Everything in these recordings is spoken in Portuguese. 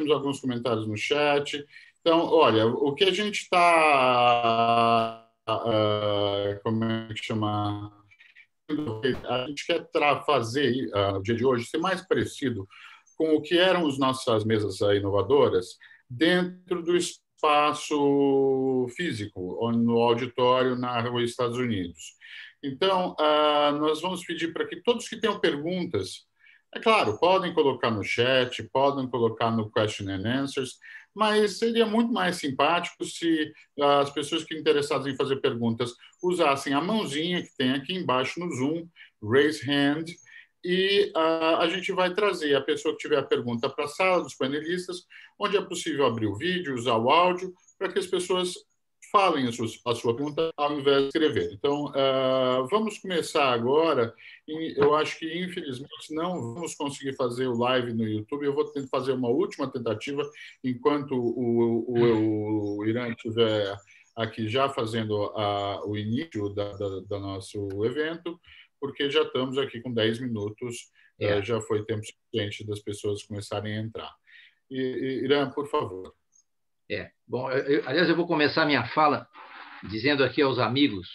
temos alguns comentários no chat. Então, olha, o que a gente está, como é que chama? A gente quer fazer o dia de hoje ser mais parecido com o que eram as nossas mesas inovadoras dentro do espaço físico, no auditório na Rua Estados Unidos. Então, nós vamos pedir para que todos que tenham perguntas, é claro, podem colocar no chat, podem colocar no question and answers, mas seria muito mais simpático se as pessoas que interessadas em fazer perguntas usassem a mãozinha que tem aqui embaixo no Zoom, raise hand, e a gente vai trazer a pessoa que tiver a pergunta para a sala dos panelistas, onde é possível abrir o vídeo, usar o áudio, para que as pessoas falem a sua pergunta ao invés de escrever. Então, vamos começar agora. Eu acho que, infelizmente, não vamos conseguir fazer o live no YouTube. Eu vou tentar fazer uma última tentativa enquanto o Irã estiver aqui já fazendo o início do nosso evento, porque já estamos aqui com 10 minutos, já foi tempo suficiente das pessoas começarem a entrar. Irã, por favor. Bom, aliás, eu vou começar minha fala dizendo aqui aos amigos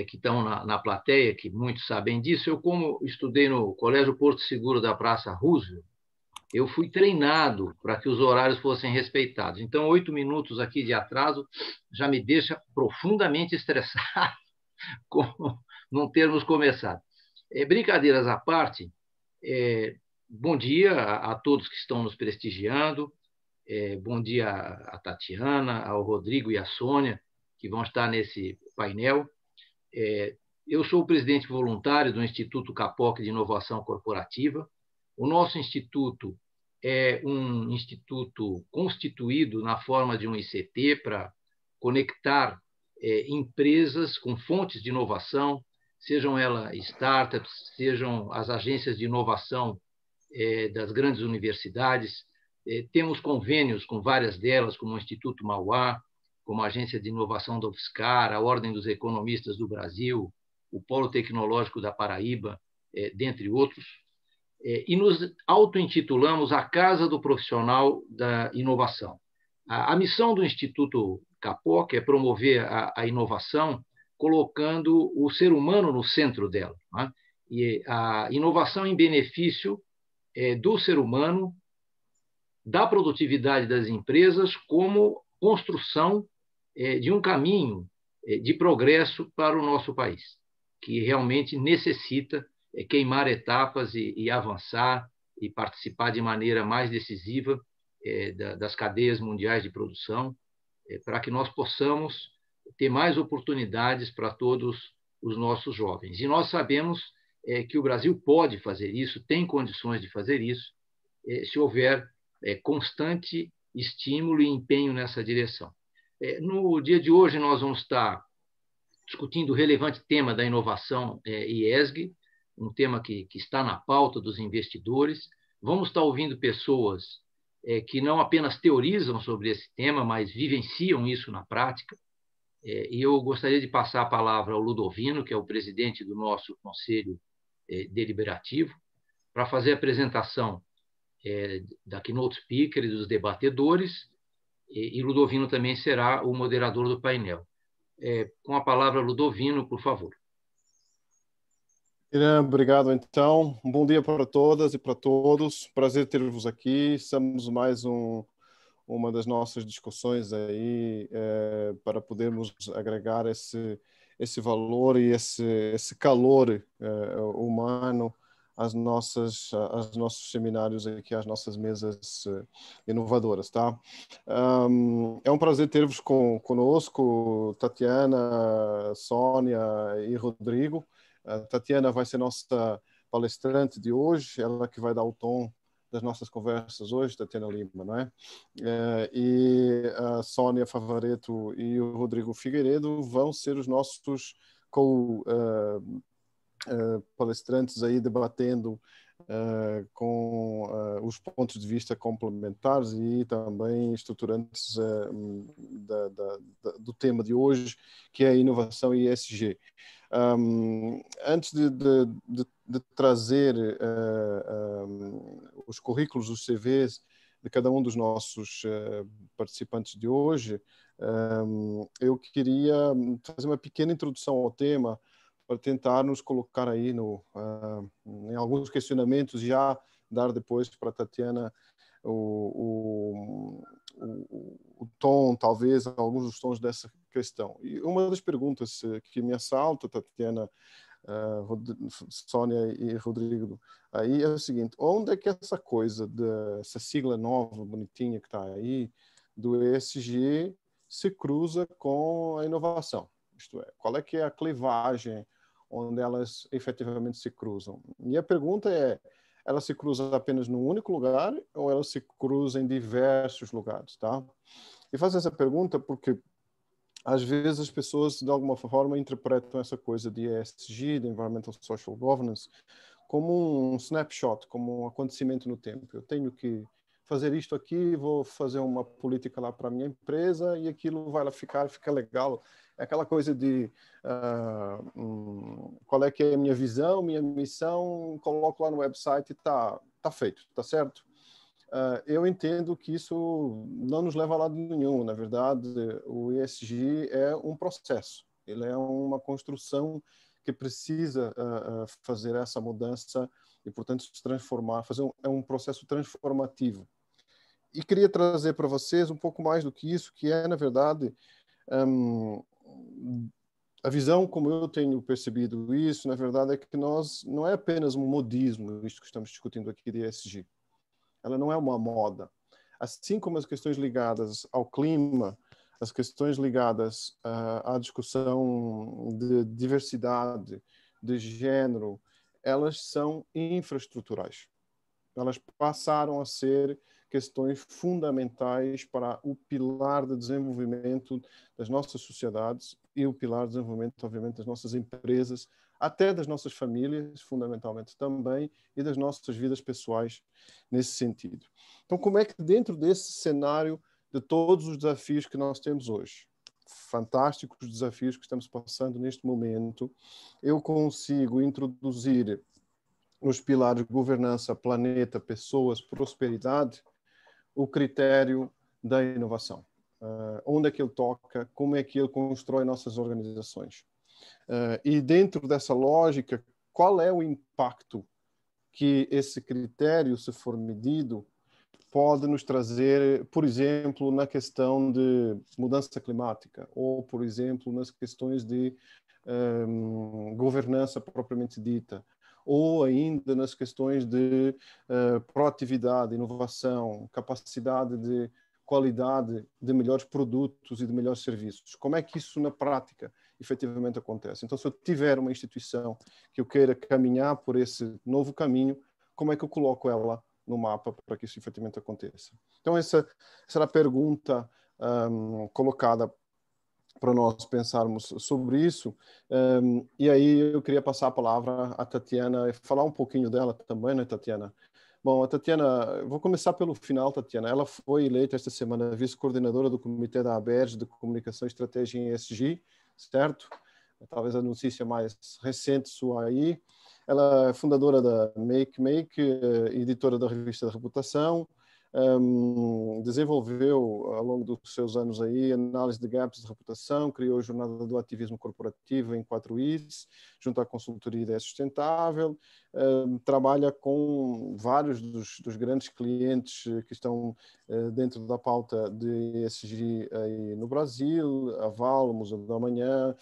que estão na plateia, que muitos sabem disso. Eu, como estudei no Colégio Porto Seguro da Praça Roosevelt, eu fui treinado para que os horários fossem respeitados. Então, 8 minutos aqui de atraso já me deixa profundamente estressado com não termos começado. Brincadeiras à parte, bom dia a todos que estão nos prestigiando. Bom dia a Tatiana, ao Rodrigo e à Sônia, que vão estar nesse painel. Eu sou o presidente voluntário do Instituto Capoc de Inovação Corporativa. O nosso instituto é um instituto constituído na forma de um ICT para conectar empresas com fontes de inovação, sejam elas startups, sejam as agências de inovação das grandes universidades. Temos convênios com várias delas, como o Instituto Mauá, como a Agência de Inovação da UFSCar, a Ordem dos Economistas do Brasil, o Polo Tecnológico da Paraíba, dentre outros. E nos auto-intitulamos a Casa do Profissional da Inovação. A missão do Instituto Capoc é promover a inovação, colocando o ser humano no centro dela, né? E a inovação em benefício do ser humano, da produtividade das empresas, como construção de um caminho de progresso para o nosso país, que realmente necessita queimar etapas e avançar e participar de maneira mais decisiva das cadeias mundiais de produção, para que nós possamos ter mais oportunidades para todos os nossos jovens. E nós sabemos que o Brasil pode fazer isso, tem condições de fazer isso, se houver constante estímulo e empenho nessa direção. No dia de hoje, nós vamos estar discutindo o relevante tema da inovação IESG, um tema que está na pauta dos investidores. Vamos estar ouvindo pessoas que não apenas teorizam sobre esse tema, mas vivenciam isso na prática. E eu gostaria de passar a palavra ao Ludovino, que é o presidente do nosso Conselho Deliberativo, para fazer a apresentação da keynote speaker e dos debatedores, e Ludovino também será o moderador do painel. Com a palavra, Ludovino, por favor. Irã, obrigado, então. Um bom dia para todas e para todos. Prazer ter-vos aqui. Estamos mais uma das nossas discussões aí para podermos agregar esse valor e esse calor humano aos nossos seminários aqui, às nossas mesas inovadoras, tá? É um prazer ter-vos conosco, Tatiana, Sônia e Rodrigo. A Tatiana vai ser nossa palestrante de hoje, ela que vai dar o tom das nossas conversas hoje, Tatiana Lima, não é? E a Sônia Favaretto e o Rodrigo Figueiredo vão ser os nossos palestrantes aí debatendo com os pontos de vista complementares e também estruturantes do tema de hoje, que é a inovação e ESG. Antes de trazer os currículos, os CVs de cada um dos nossos participantes de hoje, eu queria fazer uma pequena introdução ao tema para tentar nos colocar aí em alguns questionamentos e já dar depois para a Tatiana o tom, talvez, alguns dos tons dessa questão. E uma das perguntas que me assalta, Tatiana, Sônia e Rodrigo, aí é o seguinte: onde é que essa coisa, essa sigla nova, bonitinha que está aí, do ESG, se cruza com a inovação? Isto é, qual é que é a clivagem onde elas efetivamente se cruzam? E a pergunta é: ela se cruza apenas num único lugar ou ela se cruza em diversos lugares, tá? E faço essa pergunta porque às vezes as pessoas de alguma forma interpretam essa coisa de ESG, de Environmental Social Governance, como um snapshot, como um acontecimento no tempo. Eu tenho que fazer isto aqui, vou fazer uma política lá para a minha empresa e aquilo vai lá fica legal. É aquela coisa de qual é que é a minha visão, minha missão, coloco lá no website e tá feito, tá certo? Eu entendo que isso não nos leva a lado nenhum. Na verdade, o ESG é um processo, ele é uma construção que precisa fazer essa mudança e, portanto, se transformar, é um processo transformativo. E queria trazer para vocês um pouco mais do que isso, que é, na verdade, a visão como eu tenho percebido isso, na verdade, é que não é apenas um modismo, isto que estamos discutindo aqui de ESG. Ela não é uma moda. Assim como as questões ligadas ao clima, as questões ligadas à discussão de diversidade, de gênero, elas são infraestruturais. Elas passaram a ser questões fundamentais para o pilar de desenvolvimento das nossas sociedades e o pilar de desenvolvimento, obviamente, das nossas empresas, até das nossas famílias, fundamentalmente também, e das nossas vidas pessoais nesse sentido. Então, como é que dentro desse cenário de todos os desafios que nós temos hoje, fantásticos desafios que estamos passando neste momento, eu consigo introduzir nos pilares de governança, planeta, pessoas, prosperidade, o critério da inovação? Onde é que ele toca? Como é que ele constrói nossas organizações? E dentro dessa lógica, qual é o impacto que esse critério, se for medido, pode nos trazer, por exemplo, na questão de mudança climática, ou, por exemplo, nas questões de governança propriamente dita, ou ainda nas questões de proatividade, inovação, capacidade de qualidade de melhores produtos e de melhores serviços. Como é que isso na prática efetivamente acontece? Então, se eu tiver uma instituição que eu queira caminhar por esse novo caminho, como é que eu coloco ela no mapa para que isso efetivamente aconteça? Então, essa será a pergunta colocada para nós pensarmos sobre isso. E aí eu queria passar a palavra à Tatiana e falar um pouquinho dela também, né, Tatiana? Bom, a Tatiana, vou começar pelo final, Tatiana. Ela foi eleita esta semana vice-coordenadora do Comitê da ABERJ de Comunicação e Estratégia em ESG, certo? Talvez a notícia mais recente sua aí. Ela é fundadora da Make, editora da revista da Reputação, desenvolveu ao longo dos seus anos aí análise de gaps de reputação, criou a jornada do ativismo corporativo em 4 Is, junto à consultoria Ideia Sustentável, trabalha com vários dos grandes clientes que estão dentro da pauta de ESG aí no Brasil, a Val, o Museu da Manhã,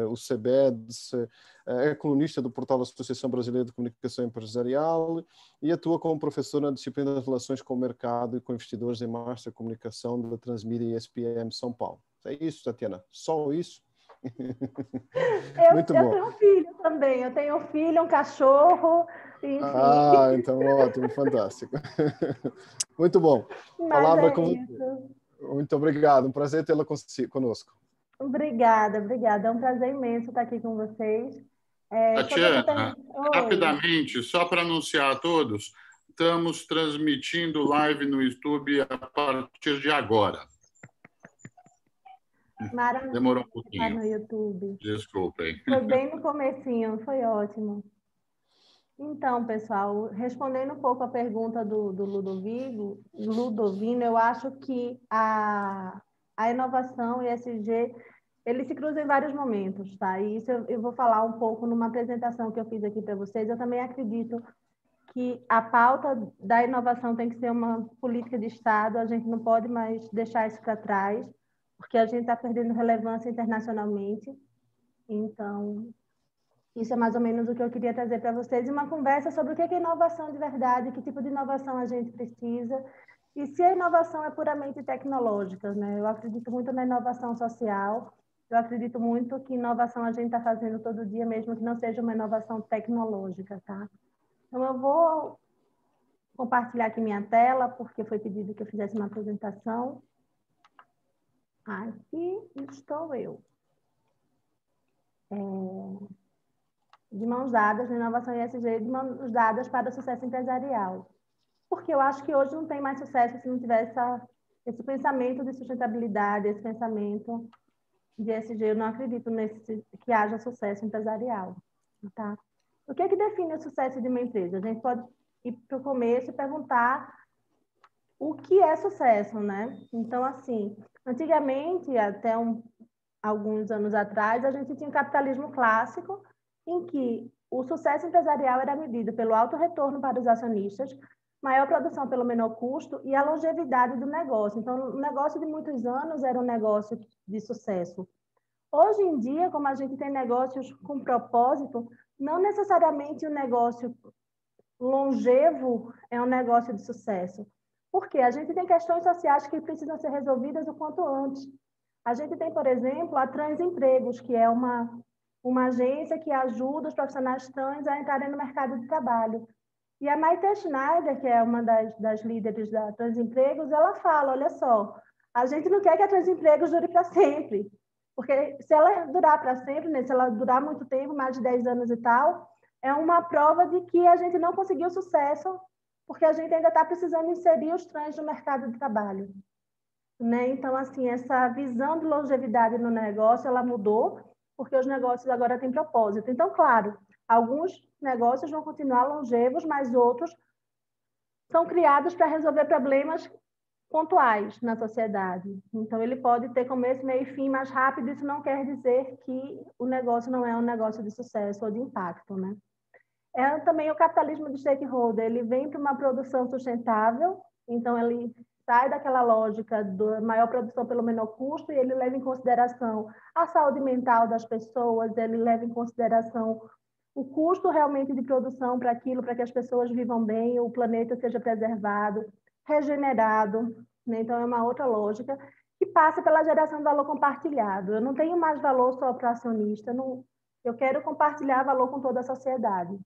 o CEBEDS, é colunista do portal da Associação Brasileira de Comunicação Empresarial e atua como professor na disciplina de Relações com o Mercado e com Investidores em Master Comunicação da Transmídia e ESPM São Paulo. É isso, Tatiana? Só isso? Muito bom. Eu tenho um filho também. Eu tenho um filho, um cachorro, enfim. Então ótimo, fantástico. Muito bom. Mas Palavra com você. Muito obrigado. Um prazer tê-la conosco. Obrigada. É um prazer imenso estar aqui com vocês. Tatiana, rapidamente, só para anunciar a todos, estamos transmitindo live no YouTube a partir de agora. Maravilha. Demorou um pouquinho. No YouTube. Desculpem. Foi bem no comecinho, foi ótimo. Então, pessoal, respondendo um pouco a pergunta do Ludovino, eu acho que a inovação e ESG, eles se cruzam em vários momentos, tá? E isso eu vou falar um pouco numa apresentação que eu fiz aqui para vocês. Eu também acredito que a pauta da inovação tem que ser uma política de Estado, a gente não pode mais deixar isso para trás, porque a gente está perdendo relevância internacionalmente. Então, isso é mais ou menos o que eu queria trazer para vocês, uma conversa sobre o que é inovação de verdade, que tipo de inovação a gente precisa, e se a inovação é puramente tecnológica, né? Eu acredito muito na inovação social, eu acredito muito que inovação a gente está fazendo todo dia, mesmo que não seja uma inovação tecnológica, tá? Então, eu vou compartilhar aqui minha tela, porque foi pedido que eu fizesse uma apresentação. Aqui estou eu. De mãos dadas, na inovação ESG, de mãos dadas para o sucesso empresarial. Porque eu acho que hoje não tem mais sucesso se não tiver esse pensamento de sustentabilidade, esse pensamento de ESG. Eu não acredito que haja sucesso empresarial. Tá? O que é que define o sucesso de uma empresa? A gente pode ir para o começo e perguntar o que é sucesso, né? Então, assim, antigamente, até alguns anos atrás, a gente tinha um capitalismo clássico, em que o sucesso empresarial era medido pelo alto retorno para os acionistas, maior produção pelo menor custo e a longevidade do negócio. Então, o negócio de muitos anos era um negócio de sucesso. Hoje em dia, como a gente tem negócios com propósito, não necessariamente o negócio longevo é um negócio de sucesso. Por quê? A gente tem questões sociais que precisam ser resolvidas o quanto antes. A gente tem, por exemplo, a Transempregos, que é uma agência que ajuda os profissionais trans a entrarem no mercado de trabalho. E a Maite Schneider, que é uma das líderes da Transempregos, ela fala, olha só, a gente não quer que a Transempregos dure para sempre, porque se ela durar para sempre, né, se ela durar muito tempo, mais de 10 anos e tal, é uma prova de que a gente não conseguiu sucesso, porque a gente ainda está precisando inserir os trans no mercado de trabalho. Né? Então, assim, essa visão de longevidade no negócio, ela mudou, porque os negócios agora têm propósito. Então, claro, alguns negócios vão continuar longevos, mas outros são criados para resolver problemas pontuais na sociedade. Então, ele pode ter começo, meio e fim mais rápido, isso não quer dizer que o negócio não é um negócio de sucesso ou de impacto, né? É também o capitalismo de stakeholder, ele vem para uma produção sustentável, então ele sai daquela lógica da maior produção pelo menor custo e ele leva em consideração a saúde mental das pessoas, ele leva em consideração o custo realmente de produção para aquilo, para que as pessoas vivam bem, o planeta seja preservado, regenerado, né? Então é uma outra lógica que passa pela geração de valor compartilhado. Eu não tenho mais valor só para o acionista, eu quero compartilhar valor com toda a sociedade.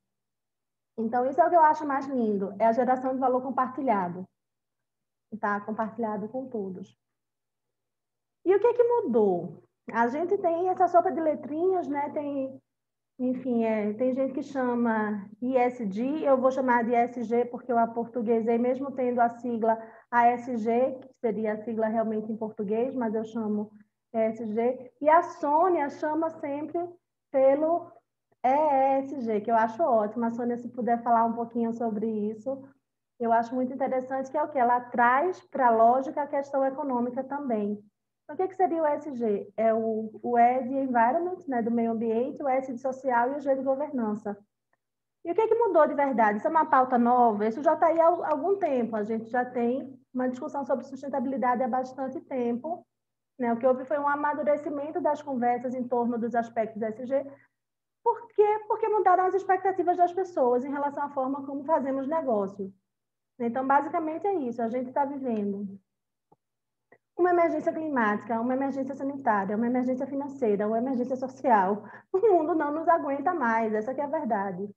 Então, isso é o que eu acho mais lindo, é a geração de valor compartilhado. Tá? Compartilhado com todos. E o que mudou? A gente tem essa sopa de letrinhas, né? Enfim, tem gente que chama ISD, eu vou chamar de ESG porque eu aportuguesei, mesmo tendo a sigla ASG, que seria a sigla realmente em português, mas eu chamo ESG. E a Sônia chama sempre pelo ESG, que eu acho ótimo. A Sônia, se puder falar um pouquinho sobre isso, eu acho muito interessante, que é o que ela traz para a lógica a questão econômica também. Então, o que seria o ESG? É o E de environment, né, do meio ambiente, o S de social e o G de governança. E o que mudou de verdade? Isso é uma pauta nova? Isso já está aí há algum tempo. A gente já tem uma discussão sobre sustentabilidade há bastante tempo. Né? O que houve foi um amadurecimento das conversas em torno dos aspectos ESG. Por quê? Porque mudaram as expectativas das pessoas em relação à forma como fazemos negócio. Então, basicamente é isso. A gente está vivendo uma emergência climática, uma emergência sanitária, uma emergência financeira, uma emergência social. O mundo não nos aguenta mais, essa que é a verdade.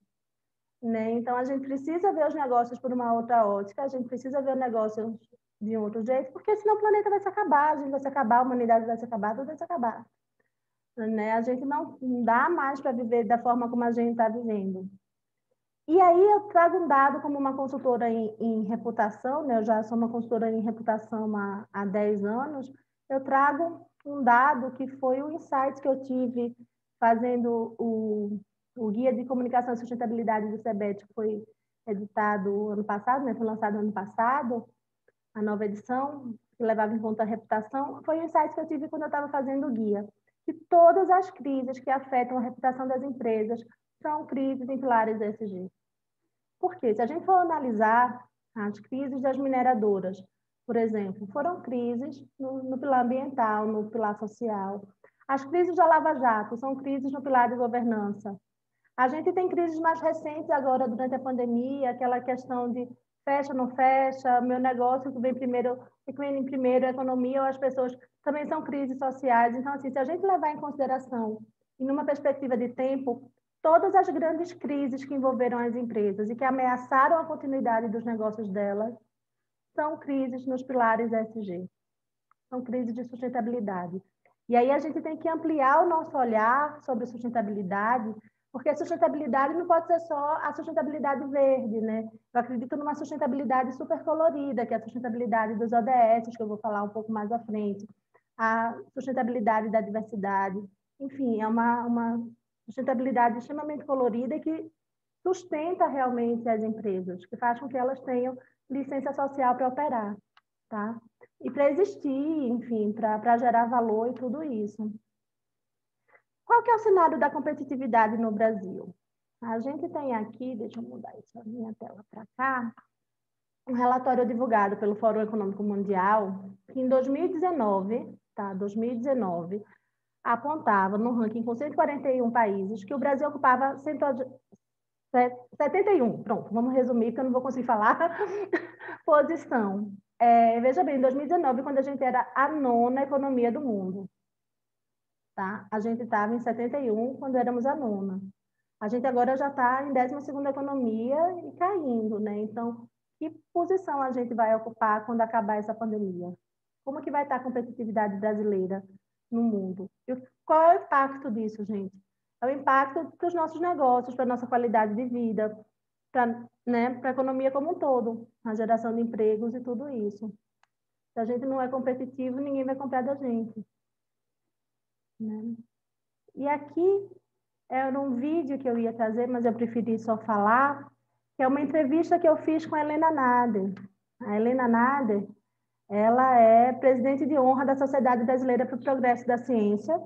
Né? Então, a gente precisa ver os negócios por uma outra ótica, a gente precisa ver o negócio de um outro jeito, porque senão o planeta vai se acabar, a gente vai se acabar, a humanidade vai se acabar, tudo vai se acabar. Né? A gente não dá mais para viver da forma como a gente está vivendo. E aí eu trago um dado como uma consultora em reputação, né? Eu já sou uma consultora em reputação há 10 anos, eu trago um dado que foi o insight que eu tive fazendo O Guia de Comunicação e Sustentabilidade do CEBET foi editado ano passado, né? Foi lançado ano passado, a nova edição, que levava em conta a reputação, foi um insight que eu tive quando eu estava fazendo o guia. Que todas as crises que afetam a reputação das empresas são crises em pilares ESG. Por quê? Se a gente for analisar as crises das mineradoras, por exemplo, foram crises no pilar ambiental, no pilar social. As crises da Lava Jato são crises no pilar de governança. A gente tem crises mais recentes agora, durante a pandemia, aquela questão de fecha, não fecha, meu negócio que vem em primeiro, a economia ou as pessoas, também são crises sociais. Então, assim, se a gente levar em consideração, e numa perspectiva de tempo, todas as grandes crises que envolveram as empresas e que ameaçaram a continuidade dos negócios delas, são crises nos pilares ESG, são crises de sustentabilidade. E aí a gente tem que ampliar o nosso olhar sobre sustentabilidade, porque a sustentabilidade não pode ser só a sustentabilidade verde, né? Eu acredito numa sustentabilidade super colorida, que é a sustentabilidade dos ODS, que eu vou falar um pouco mais à frente, a sustentabilidade da diversidade. Enfim, é uma sustentabilidade extremamente colorida que sustenta realmente as empresas, que faz com que elas tenham licença social para operar, tá? E para existir, enfim, para gerar valor e tudo isso. Qual que é o cenário da competitividade no Brasil? A gente tem aqui, deixa eu mudar isso, a minha tela para cá, um relatório divulgado pelo Fórum Econômico Mundial, que em 2019, tá? 2019, apontava no ranking com 141 países que o Brasil ocupava 71, pronto, vamos resumir, porque eu não vou conseguir falar, posição. Veja bem, em 2019, quando a gente era a 9ª economia do mundo, tá? A gente estava em 71 quando éramos a 9ª. A gente agora já está em 12ª economia e caindo, né? Então, que posição a gente vai ocupar quando acabar essa pandemia? Como que vai estar a competitividade brasileira no mundo? E qual é o impacto disso, gente? É o impacto para os nossos negócios, para a nossa qualidade de vida, para, né, para a economia como um todo, a geração de empregos e tudo isso. Se a gente não é competitivo, ninguém vai comprar da gente, né? E aqui era um vídeo que eu ia trazer, mas eu preferi só falar, que é uma entrevista que eu fiz com a Helena Nader. A Helena Nader, ela é presidente de honra da Sociedade Brasileira para o Progresso da Ciência,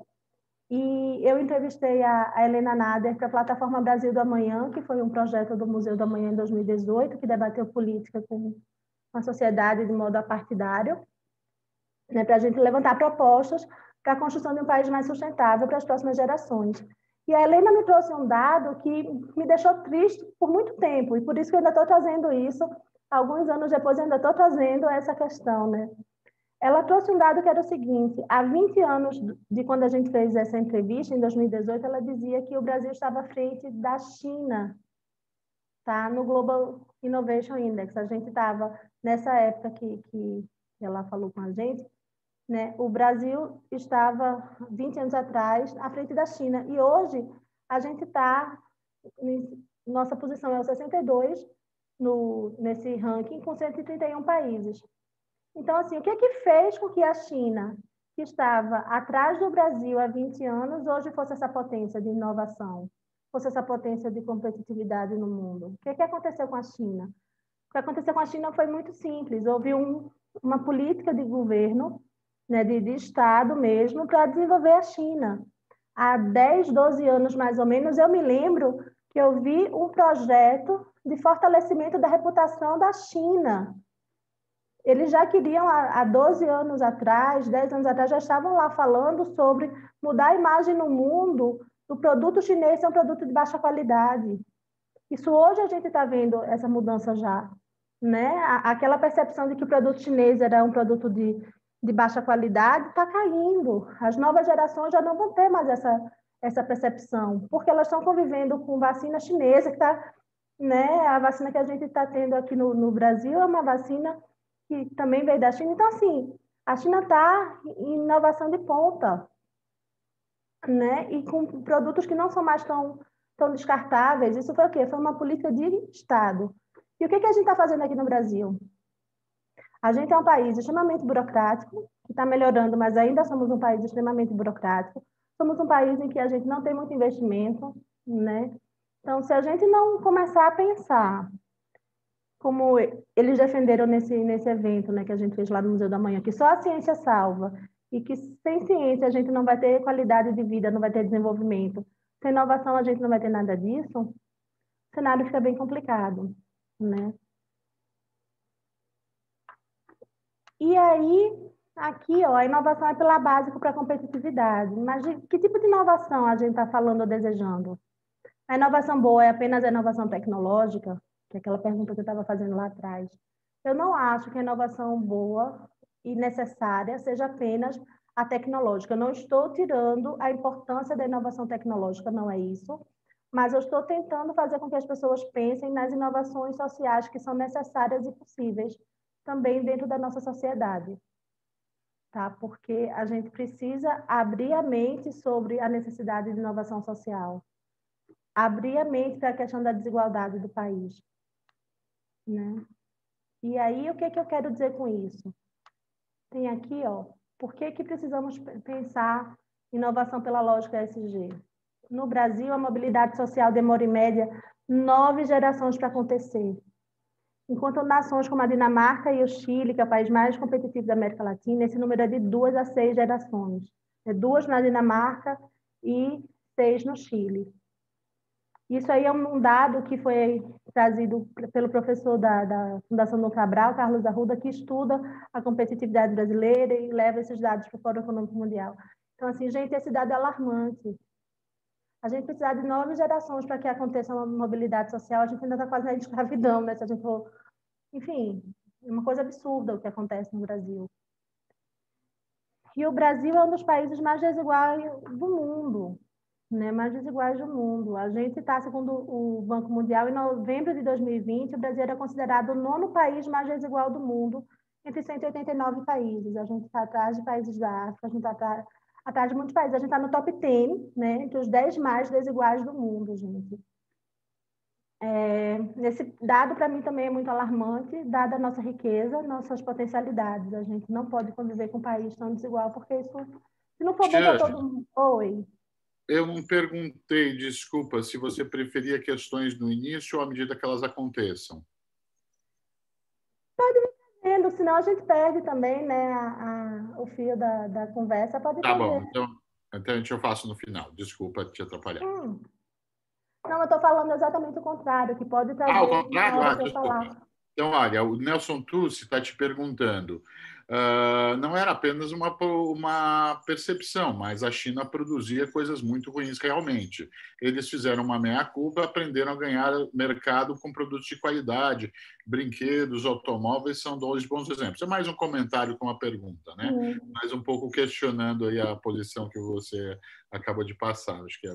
e eu entrevistei a Helena Nader para a Plataforma Brasil do Amanhã, que foi um projeto do Museu do Amanhã em 2018, que debateu política com a sociedade de modo apartidário, né, para a gente levantar propostas para a construção de um país mais sustentável para as próximas gerações. E a Helena me trouxe um dado que me deixou triste por muito tempo, e por isso que eu ainda estou trazendo isso, alguns anos depois eu ainda estou trazendo essa questão, né? Ela trouxe um dado que era o seguinte: há 20 anos de quando a gente fez essa entrevista, em 2018, ela dizia que o Brasil estava à frente da China, tá? No Global Innovation Index. A gente estava, nessa época que ela falou com a gente, né? O Brasil estava, 20 anos atrás, à frente da China. E hoje, a gente está, nossa posição é o 62 nesse ranking, com 131 países. Então, assim, o que é que fez com que a China, que estava atrás do Brasil há 20 anos, hoje fosse essa potência de inovação, fosse essa potência de competitividade no mundo? O que é que aconteceu com a China? O que aconteceu com a China foi muito simples. Houve uma política de governo, né, de Estado mesmo, para desenvolver a China. Há 10, 12 anos, mais ou menos, eu me lembro que eu vi um projeto de fortalecimento da reputação da China. Eles já queriam, há 12 anos atrás, 10 anos atrás, já estavam lá falando sobre mudar a imagem no mundo do produto chinês ser um produto de baixa qualidade. Isso hoje a gente está vendo essa mudança já, né? Aquela percepção de que o produto chinês era um produto de baixa qualidade está caindo. As novas gerações já não vão ter mais essa percepção, porque elas estão convivendo com vacina chinesa, que está, né? A vacina que a gente está tendo aqui no Brasil é uma vacina que também veio da China. Então, assim, a China está em inovação de ponta, né? E com produtos que não são mais tão descartáveis. Isso foi o quê? Foi uma política de Estado. E o que a gente está fazendo aqui no Brasil? A gente é um país extremamente burocrático, que está melhorando, mas ainda somos um país extremamente burocrático. Somos um país em que a gente não tem muito investimento, né? Então, se a gente não começar a pensar, como eles defenderam nesse evento, né, que a gente fez lá no Museu da Manhã, que só a ciência salva, e que sem ciência a gente não vai ter qualidade de vida, não vai ter desenvolvimento. Sem inovação a gente não vai ter nada disso. O cenário fica bem complicado, né? E aí, aqui, ó, a inovação é pilar básico para a competitividade. Mas que tipo de inovação a gente está falando ou desejando? A inovação boa é apenas a inovação tecnológica? Que é aquela pergunta que eu estava fazendo lá atrás. Eu não acho que a inovação boa e necessária seja apenas a tecnológica. Eu não estou tirando a importância da inovação tecnológica, não é isso, mas eu estou tentando fazer com que as pessoas pensem nas inovações sociais que são necessárias e possíveis também dentro da nossa sociedade, tá? Porque a gente precisa abrir a mente sobre a necessidade de inovação social, abrir a mente para a questão da desigualdade do país, né? E aí, o que eu quero dizer com isso? Tem aqui, ó, por que precisamos pensar inovação pela lógica ESG? No Brasil, a mobilidade social demora, em média, 9 gerações para acontecer. Enquanto nações como a Dinamarca e o Chile, que é o país mais competitivo da América Latina, esse número é de 2 a 6 gerações. 2 na Dinamarca e 6 no Chile. Isso aí é um dado que foi trazido pelo professor da Fundação Dom Cabral, Carlos Arruda, que estuda a competitividade brasileira e leva esses dados para o Fórum Econômico Mundial. Então, assim, gente, esse dado é alarmante. A gente precisa de 9 gerações para que aconteça uma mobilidade social. A gente ainda está quase na escravidão, né? Se a gente for... Enfim, é uma coisa absurda o que acontece no Brasil. E o Brasil é um dos países mais desiguais do mundo, né? Mais desiguais do mundo. A gente está, segundo o Banco Mundial, em novembro de 2020, o Brasil era considerado o 9º país mais desigual do mundo, entre 189 países. A gente está atrás de países da África, a gente está atrás de muitos países. A gente está no top 10, né? Entre os 10 mais desiguais do mundo, gente. Esse dado, para mim, também é muito alarmante, dada a nossa riqueza, nossas potencialidades. A gente não pode conviver com um país tão desigual, porque isso, se não for bom para todo mundo... Oi. Eu não perguntei, desculpa, se você preferia questões no início ou à medida que elas aconteçam. Pode ir fazendo, senão a gente perde também, né, o fio da conversa. Pode Tá fazer. bom, então a gente eu faço no final. Desculpa te atrapalhar. Não, eu estou falando exatamente o contrário, que pode trazer o contrário? na hora que eu Desculpa. falar. Então, olha, o Nelson Tussi está te perguntando. Não era apenas uma percepção, mas a China produzia coisas muito ruins realmente. Eles fizeram uma meia-culpa, aprenderam a ganhar mercado com produtos de qualidade. Brinquedos, automóveis são dois bons exemplos. É mais um comentário com uma pergunta, né? Mas um pouco questionando aí a posição que você acabou de passar. Acho que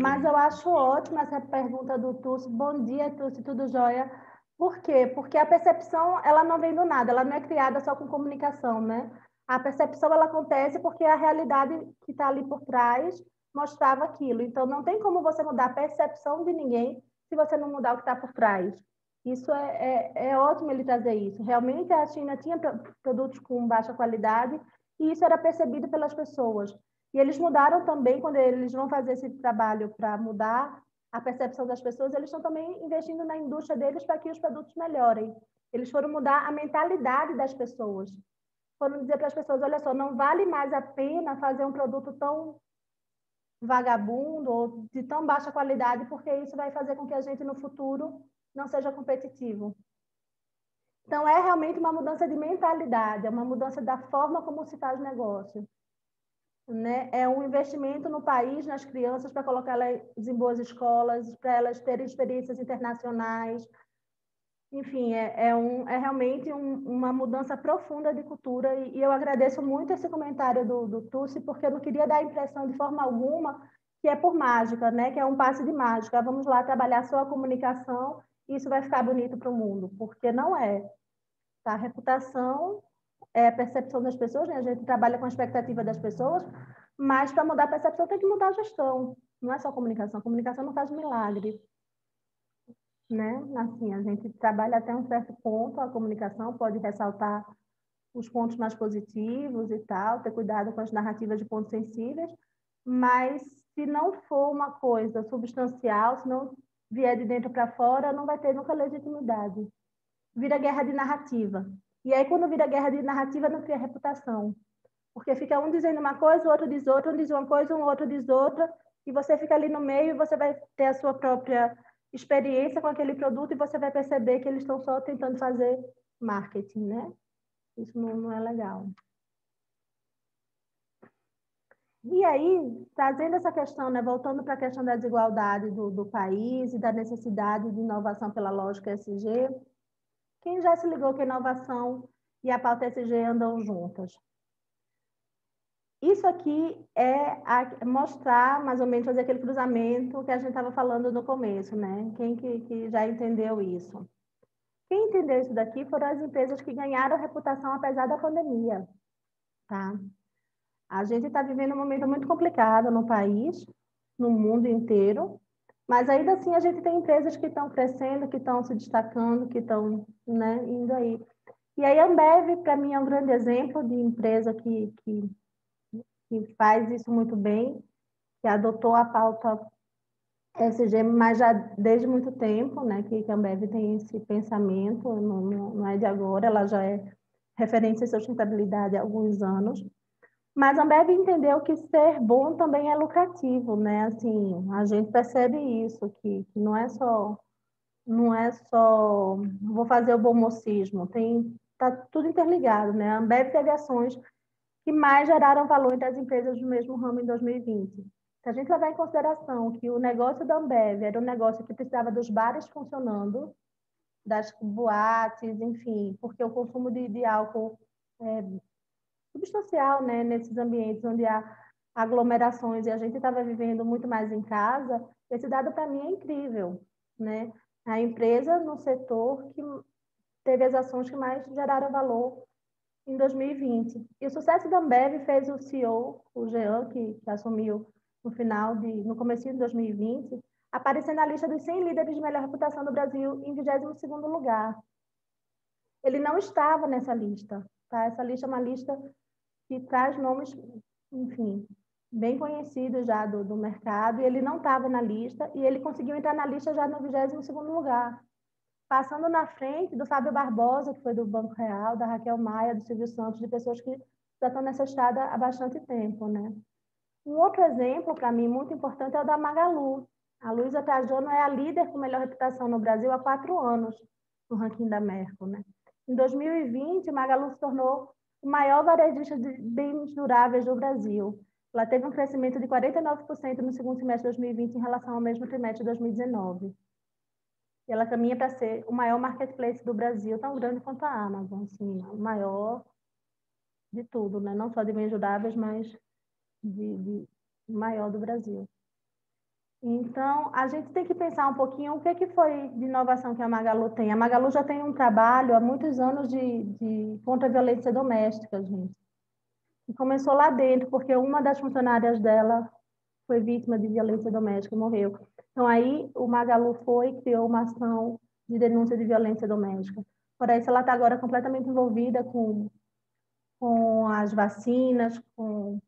Mas eu acho ótima essa pergunta do Tussi. Bom dia, Tussi, tudo jóia? Por quê? Porque a percepção, ela não vem do nada, ela não é criada só com comunicação, né? A percepção, ela acontece porque a realidade que está ali por trás mostrava aquilo. Então, não tem como você mudar a percepção de ninguém se você não mudar o que está por trás. Isso é ótimo ele trazer isso. Realmente, a China tinha produtos com baixa qualidade e isso era percebido pelas pessoas. E eles mudaram também, quando eles vão fazer esse trabalho para mudar a percepção das pessoas, eles estão também investindo na indústria deles para que os produtos melhorem. Eles foram mudar a mentalidade das pessoas. Foram dizer para as pessoas, olha só, não vale mais a pena fazer um produto tão vagabundo ou de tão baixa qualidade, porque isso vai fazer com que a gente, no futuro, não seja competitivo. Então, é realmente uma mudança de mentalidade, é uma mudança da forma como se faz negócio. Né? É um investimento no país, nas crianças, para colocar elas em boas escolas, para elas terem experiências internacionais. Enfim, é realmente uma mudança profunda de cultura. E eu agradeço muito esse comentário do Tussi, porque eu não queria dar a impressão de forma alguma que é por mágica, né? Que é um passe de mágica. Vamos lá trabalhar só a comunicação e isso vai ficar bonito para o mundo, porque não é. Tá? A reputação é a percepção das pessoas, né? A gente trabalha com a expectativa das pessoas, mas para mudar a percepção tem que mudar a gestão, não é só comunicação. A comunicação não faz milagre, né? Assim, a gente trabalha até um certo ponto, a comunicação pode ressaltar os pontos mais positivos e tal, ter cuidado com as narrativas de pontos sensíveis, mas se não for uma coisa substancial, se não vier de dentro para fora, não vai ter nunca legitimidade. Vira guerra de narrativa. E aí, quando vira guerra de narrativa, não cria reputação. Porque fica um dizendo uma coisa, o outro diz outra, um diz uma coisa, o outro diz outra, e você fica ali no meio e você vai ter a sua própria experiência com aquele produto e você vai perceber que eles estão só tentando fazer marketing, né? Isso não é legal. E aí, trazendo essa questão, né, voltando para a questão da desigualdade do país e da necessidade de inovação pela lógica ESG, quem já se ligou que a inovação e a pauta ESG andam juntas? Isso aqui é mostrar, mais ou menos, fazer aquele cruzamento que a gente estava falando no começo, né? Quem que já entendeu isso? Quem entendeu isso daqui foram as empresas que ganharam reputação apesar da pandemia, tá? A gente está vivendo um momento muito complicado no país, no mundo inteiro, mas ainda assim a gente tem empresas que estão crescendo, que estão se destacando, que estão, né, indo aí. E aí a Ambev, para mim, é um grande exemplo de empresa que faz isso muito bem, que adotou a pauta ESG, mas já desde muito tempo, né, que a Ambev tem esse pensamento, não é de agora, ela já é referência em sustentabilidade há alguns anos. Mas a Ambev entendeu que ser bom também é lucrativo, né? Assim, a gente percebe isso, que não é só vou fazer o bom mocismo, tá tudo interligado, né? A Ambev teve ações que mais geraram valor entre as empresas do mesmo ramo em 2020. Se a gente levar em consideração que o negócio da Ambev era um negócio que precisava dos bares funcionando, das boates, enfim, porque o consumo de álcool substancial, né, nesses ambientes onde há aglomerações e a gente estava vivendo muito mais em casa, esse dado para mim é incrível, né? A empresa no setor que teve as ações que mais geraram valor em 2020. E o sucesso da Ambev fez o CEO, o Jean, que assumiu no começo de 2020, aparecer na lista dos 100 líderes de melhor reputação do Brasil em 22º lugar. Ele não estava nessa lista, tá? Essa lista é uma lista que traz nomes, enfim, bem conhecidos já do mercado, e ele não estava na lista, e ele conseguiu entrar na lista já no 22º lugar, passando na frente do Fábio Barbosa, que foi do Banco Real, da Raquel Maia, do Silvio Santos, de pessoas que já estão nessa estrada há bastante tempo, né? Um outro exemplo, para mim, muito importante, é o da Magalu. A Luísa Trajano é a líder com melhor reputação no Brasil há 4 anos, no ranking da Merco, né? Em 2020, Magalu se tornou o maior varejista de bens duráveis do Brasil. Ela teve um crescimento de 49% no segundo semestre de 2020 em relação ao mesmo trimestre de 2019. E ela caminha para ser o maior marketplace do Brasil, tão grande quanto a Amazon, assim, o maior de tudo, né? Não só de bens duráveis, mas de maior do Brasil. Então, a gente tem que pensar um pouquinho o que foi de inovação que a Magalu tem. A Magalu já tem um trabalho há muitos anos contra a violência doméstica, gente. E começou lá dentro, porque uma das funcionárias dela foi vítima de violência doméstica e morreu. Então, aí o Magalu criou uma ação de denúncia de violência doméstica. Por isso, ela está agora completamente envolvida com as vacinas, com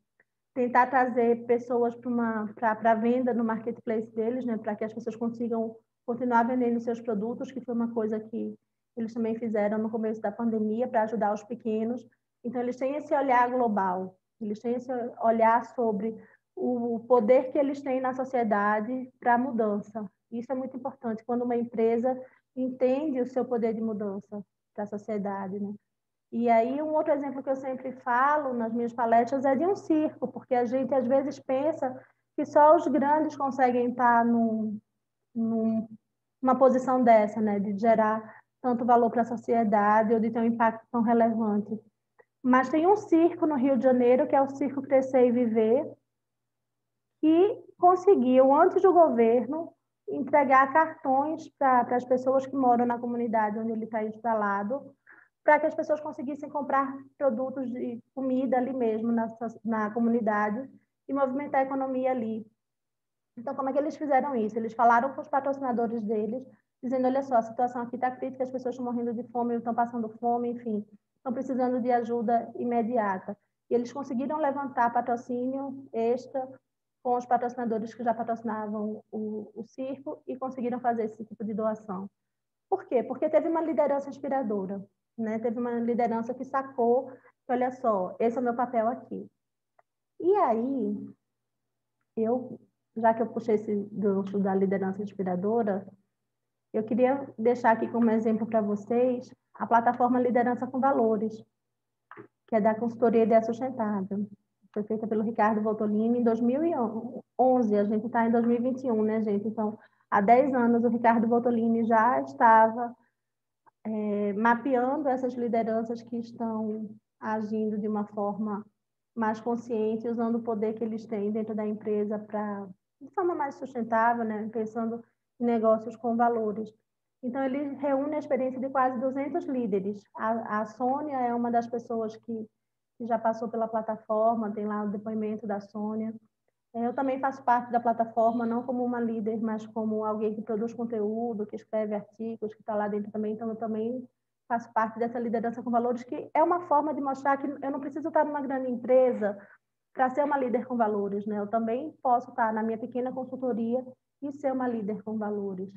tentar trazer pessoas para a venda no marketplace deles, né, para que as pessoas consigam continuar vendendo seus produtos, que foi uma coisa que eles também fizeram no começo da pandemia para ajudar os pequenos. Então, eles têm esse olhar global, eles têm esse olhar sobre o poder que eles têm na sociedade para a mudança. Isso é muito importante, quando uma empresa entende o seu poder de mudança para a sociedade, né? E aí, um outro exemplo que eu sempre falo nas minhas palestras é de um circo, porque a gente às vezes pensa que só os grandes conseguem estar numa posição dessa, né, de gerar tanto valor para a sociedade ou de ter um impacto tão relevante. Mas tem um circo no Rio de Janeiro, que é o Circo Crescer e Viver, que conseguiu, antes do governo, entregar cartões para as pessoas que moram na comunidade onde ele está instalado, para que as pessoas conseguissem comprar produtos de comida ali mesmo, na comunidade, e movimentar a economia ali. Então, como é que eles fizeram isso? Eles falaram com os patrocinadores deles, dizendo, olha só, a situação aqui está crítica, as pessoas estão morrendo de fome, estão passando fome, enfim, estão precisando de ajuda imediata. E eles conseguiram levantar patrocínio extra com os patrocinadores que já patrocinavam o circo e conseguiram fazer esse tipo de doação. Por quê? Porque teve uma liderança inspiradora, né? Teve uma liderança que sacou que, olha só, esse é o meu papel aqui. E aí, já que eu puxei esse gancho da liderança inspiradora, eu queria deixar aqui como exemplo para vocês a plataforma Liderança com Valores, que é da consultoria Ideia Sustentável. Foi feita pelo Ricardo Voltolini em 2011, a gente está em 2021, né, gente? Então, há 10 anos, o Ricardo Voltolini já estava mapeando essas lideranças que estão agindo de uma forma mais consciente, usando o poder que eles têm dentro da empresa de forma mais sustentável, né? Pensando em negócios com valores. Então, ele reúne a experiência de quase 200 líderes. A Sônia é uma das pessoas que já passou pela plataforma, tem lá o depoimento da Sônia. Eu também faço parte da plataforma, não como uma líder, mas como alguém que produz conteúdo, que escreve artigos, que está lá dentro também. Então, eu também faço parte dessa liderança com valores, que é uma forma de mostrar que eu não preciso estar numa grande empresa para ser uma líder com valores, né? Eu também posso estar na minha pequena consultoria e ser uma líder com valores.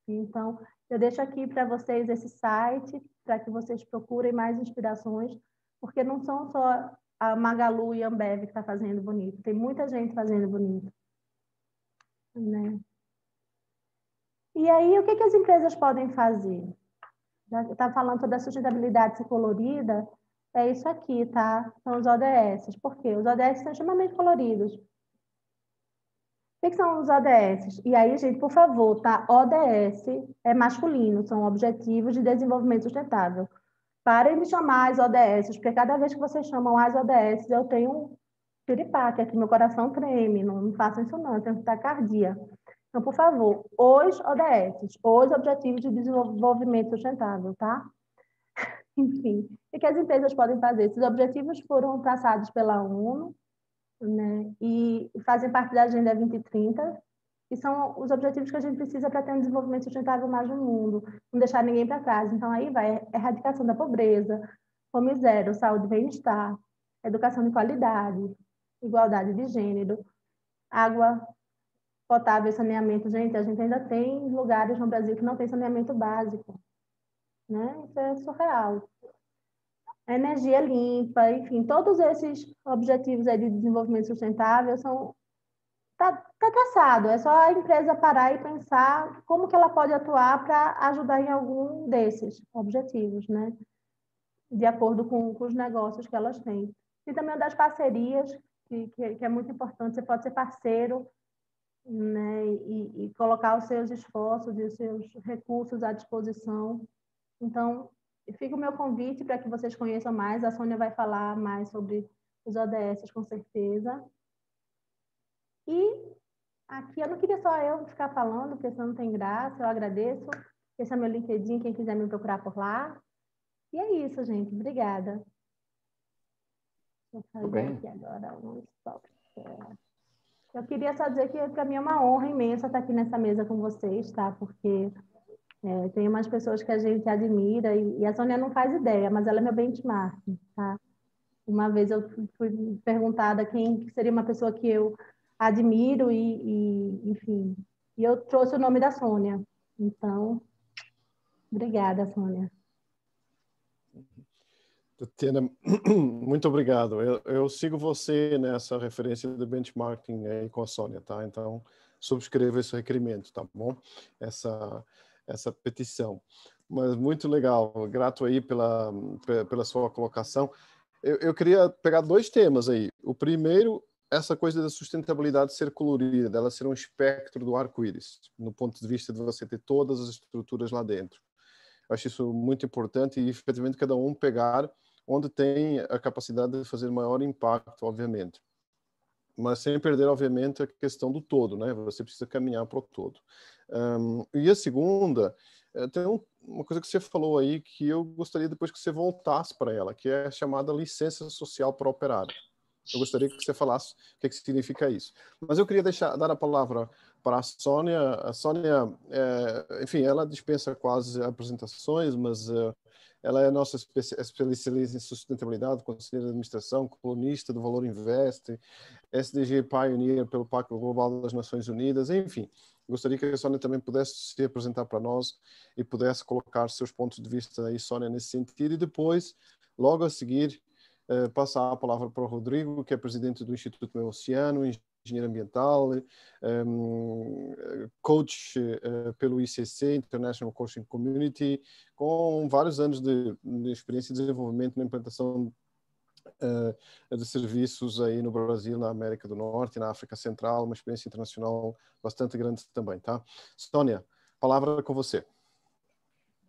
Então, eu deixo aqui para vocês esse site, para que vocês procurem mais inspirações, porque não são só a Magalu e a Ambev que está fazendo bonito, tem muita gente fazendo bonito, né? E aí, o que as empresas podem fazer? Está falando sobre a sustentabilidade ser colorida, é isso aqui, tá? São os ODS. Por quê? Os ODS são extremamente coloridos. O que são os ODS? E aí, gente, por favor, tá? ODS é masculino, são Objetivos de Desenvolvimento Sustentável. Parem de chamar as ODS, porque cada vez que vocês chamam as ODS, eu tenho um piripaque aqui, meu coração treme, não façam isso não, eu tenho taquicardia. Então, por favor, os ODS, os Objetivos de Desenvolvimento Sustentável, tá? Enfim, o que as empresas podem fazer? Esses objetivos foram traçados pela ONU, né, e fazem parte da Agenda 2030, e são os objetivos que a gente precisa para ter um desenvolvimento sustentável mais no mundo, não deixar ninguém para trás. Então, aí vai erradicação da pobreza, fome zero, saúde e bem-estar, educação de qualidade, igualdade de gênero, água potável e saneamento. Gente, a gente ainda tem lugares no Brasil que não tem saneamento básico, né? Isso é surreal. Energia limpa, enfim, todos esses objetivos aí de desenvolvimento sustentável tá traçado, é só a empresa parar e pensar como que ela pode atuar para ajudar em algum desses objetivos, né? De acordo com os negócios que elas têm. E também das parcerias, que é muito importante, você pode ser parceiro, né? E colocar os seus esforços e os seus recursos à disposição. Então, fica o meu convite para que vocês conheçam mais. A Sônia vai falar mais sobre os ODS, com certeza. E aqui eu não queria só eu ficar falando, porque senão não tem graça. Eu agradeço. Esse é meu LinkedIn, quem quiser me procurar por lá. E é isso, gente. Obrigada. Vou fazer aqui agora um stop. Eu queria só dizer que para mim é uma honra imensa estar aqui nessa mesa com vocês, tá? Porque tem umas pessoas que a gente admira e a Sônia não faz ideia, mas ela é meu benchmark, tá? Uma vez eu fui perguntada quem seria uma pessoa que eu admiro enfim, e eu trouxe o nome da Sônia. Então, obrigada, Sônia. Tatiana, muito obrigado. Eu sigo você nessa referência de benchmarking aí com a Sônia, tá? Então, subscreva esse requerimento, tá bom? Essa petição. Mas muito legal, grato aí pela sua colocação. Eu queria pegar dois temas aí. O primeiro, essa coisa da sustentabilidade ser colorida, dela ser um espectro do arco-íris, no ponto de vista de você ter todas as estruturas lá dentro. Eu acho isso muito importante e, efetivamente, cada um pegar onde tem a capacidade de fazer maior impacto, obviamente. Mas sem perder, obviamente, a questão do todo, né? Você precisa caminhar para o todo. E a segunda, tem uma coisa que você falou aí que eu gostaria depois que você voltasse para ela, que é a chamada licença social para operar. Eu gostaria que você falasse o que significa isso. Mas eu queria dar a palavra para a Sônia. A Sônia, enfim, ela dispensa quase apresentações, mas ela é nossa especialista em sustentabilidade, conselheira de administração, colunista do Valor Invest, SDG Pioneer pelo Pacto Global das Nações Unidas, enfim. Gostaria que a Sónia também pudesse se apresentar para nós e pudesse colocar seus pontos de vista aí, Sónia, nesse sentido. E depois, logo a seguir, passar a palavra para o Rodrigo, que é presidente do Instituto Meio Oceano, engenheiro ambiental, coach pelo ICC, International Coaching Community, com vários anos de experiência e desenvolvimento na implantação de serviços aí no Brasil, na América do Norte, na África Central, uma experiência internacional bastante grande também, tá? Sônia, palavra com você.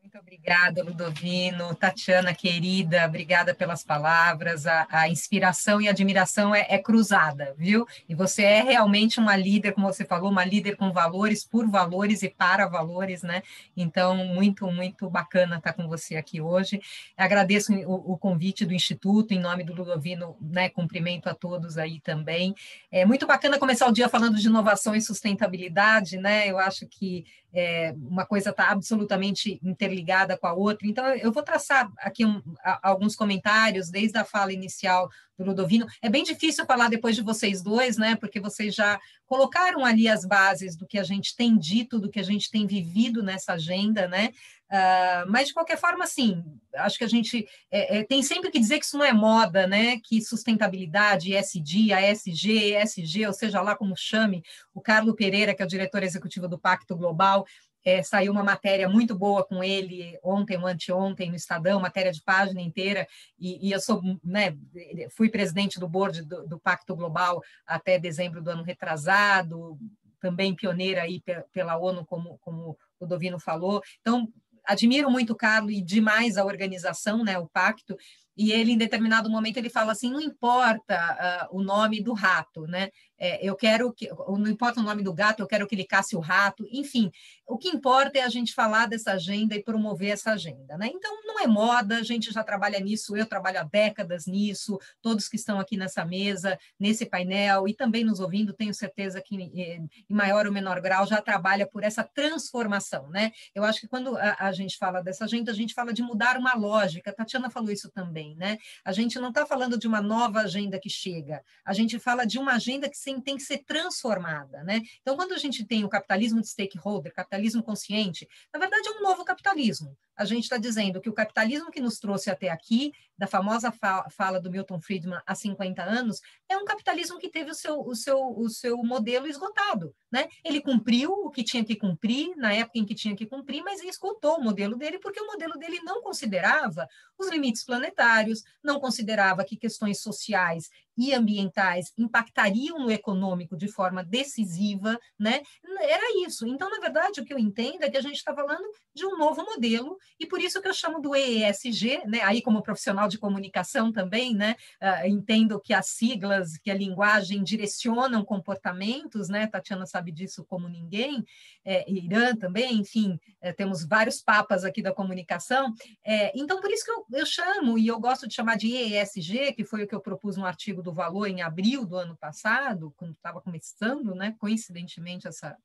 Muito obrigada, Ludovino. Tatiana, querida, obrigada pelas palavras. A inspiração e a admiração é cruzada, viu? E você é realmente uma líder, como você falou, uma líder com valores, por valores e para valores, né? Então, muito, muito bacana estar com você aqui hoje. Agradeço o convite do Instituto, em nome do Ludovino, né? Cumprimento a todos aí também. É muito bacana começar o dia falando de inovação e sustentabilidade, né? Eu acho que uma coisa está absolutamente interligada com a outra. Então, eu vou traçar aqui alguns comentários, desde a fala inicial do Ludovino. É bem difícil falar depois de vocês dois, né? Porque vocês já colocaram ali as bases do que a gente tem dito, do que a gente tem vivido nessa agenda, né? Mas, de qualquer forma, sim, acho que a gente tem sempre que dizer que isso não é moda, né? Que sustentabilidade, ESG, ASG, ESG, ou seja lá como chame, o Carlo Pereira, que é o diretor executivo do Pacto Global, saiu uma matéria muito boa com ele ontem ou anteontem no Estadão, matéria de página inteira, e eu sou, né, fui presidente do board do Pacto Global até dezembro do ano retrasado, também pioneira aí pela ONU, como o Ludovino falou. Então, admiro muito o Carlos e demais a organização, né, o Pacto, e ele, em determinado momento, ele fala assim, não importa o nome do rato, né? Eu quero que, não importa o nome do gato, eu quero que ele casse o rato, enfim, o que importa é a gente falar dessa agenda e promover essa agenda, né? Então, não é moda, a gente já trabalha nisso, eu trabalho há décadas nisso, todos que estão aqui nessa mesa, nesse painel, e também nos ouvindo, tenho certeza que, em maior ou menor grau, já trabalha por essa transformação, né? Eu acho que quando a gente fala dessa agenda, a gente fala de mudar uma lógica, a Tatiana falou isso também, né? A gente não está falando de uma nova agenda que chega, a gente fala de uma agenda que tem que ser transformada, né? Então, quando a gente tem o capitalismo de stakeholder, capitalismo consciente, na verdade é um novo capitalismo. A gente está dizendo que o capitalismo que nos trouxe até aqui, da famosa fala do Milton Friedman há 50 anos, é um capitalismo que teve o seu modelo esgotado, né? Ele cumpriu o que tinha que cumprir, na época em que tinha que cumprir, mas esgotou o modelo dele, porque o modelo dele não considerava os limites planetários, não considerava que questões sociais e ambientais impactariam no econômico de forma decisiva, né? Era isso. Então, na verdade, o que eu entendo é que a gente está falando de um novo modelo, e por isso que eu chamo do ESG, né? Aí, como profissional de comunicação também, né? Entendo que as siglas, que a linguagem direcionam comportamentos, né? Tatiana sabe disso como ninguém, Irã também, enfim, temos vários papas aqui da comunicação. Então, por isso que eu chamo, e eu gosto de chamar de ESG, que foi o que eu propus no artigo do Valor em abril do ano passado, quando estava começando, né, coincidentemente, essa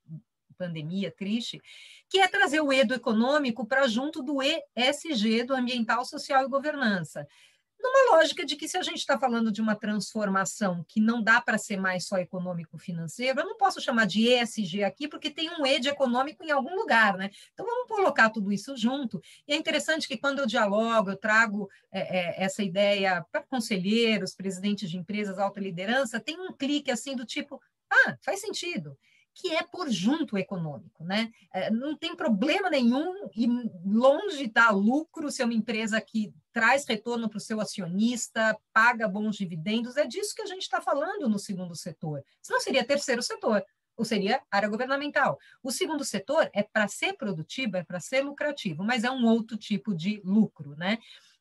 pandemia triste, que é trazer o E do econômico para junto do ESG, do ambiental, social e governança. Numa lógica de que se a gente está falando de uma transformação que não dá para ser mais só econômico-financeiro, eu não posso chamar de ESG aqui, porque tem um E de econômico em algum lugar, né? Então, vamos colocar tudo isso junto. E é interessante que quando eu dialogo, eu trago essa ideia para conselheiros, presidentes de empresas, alta liderança, tem um clique assim do tipo, faz sentido, que é por junto econômico, né? Não tem problema nenhum e longe está lucro se é uma empresa que traz retorno para o seu acionista, paga bons dividendos, é disso que a gente está falando no segundo setor. Senão seria terceiro setor, ou seria área governamental. O segundo setor é para ser produtivo, é para ser lucrativo, mas é um outro tipo de lucro, né?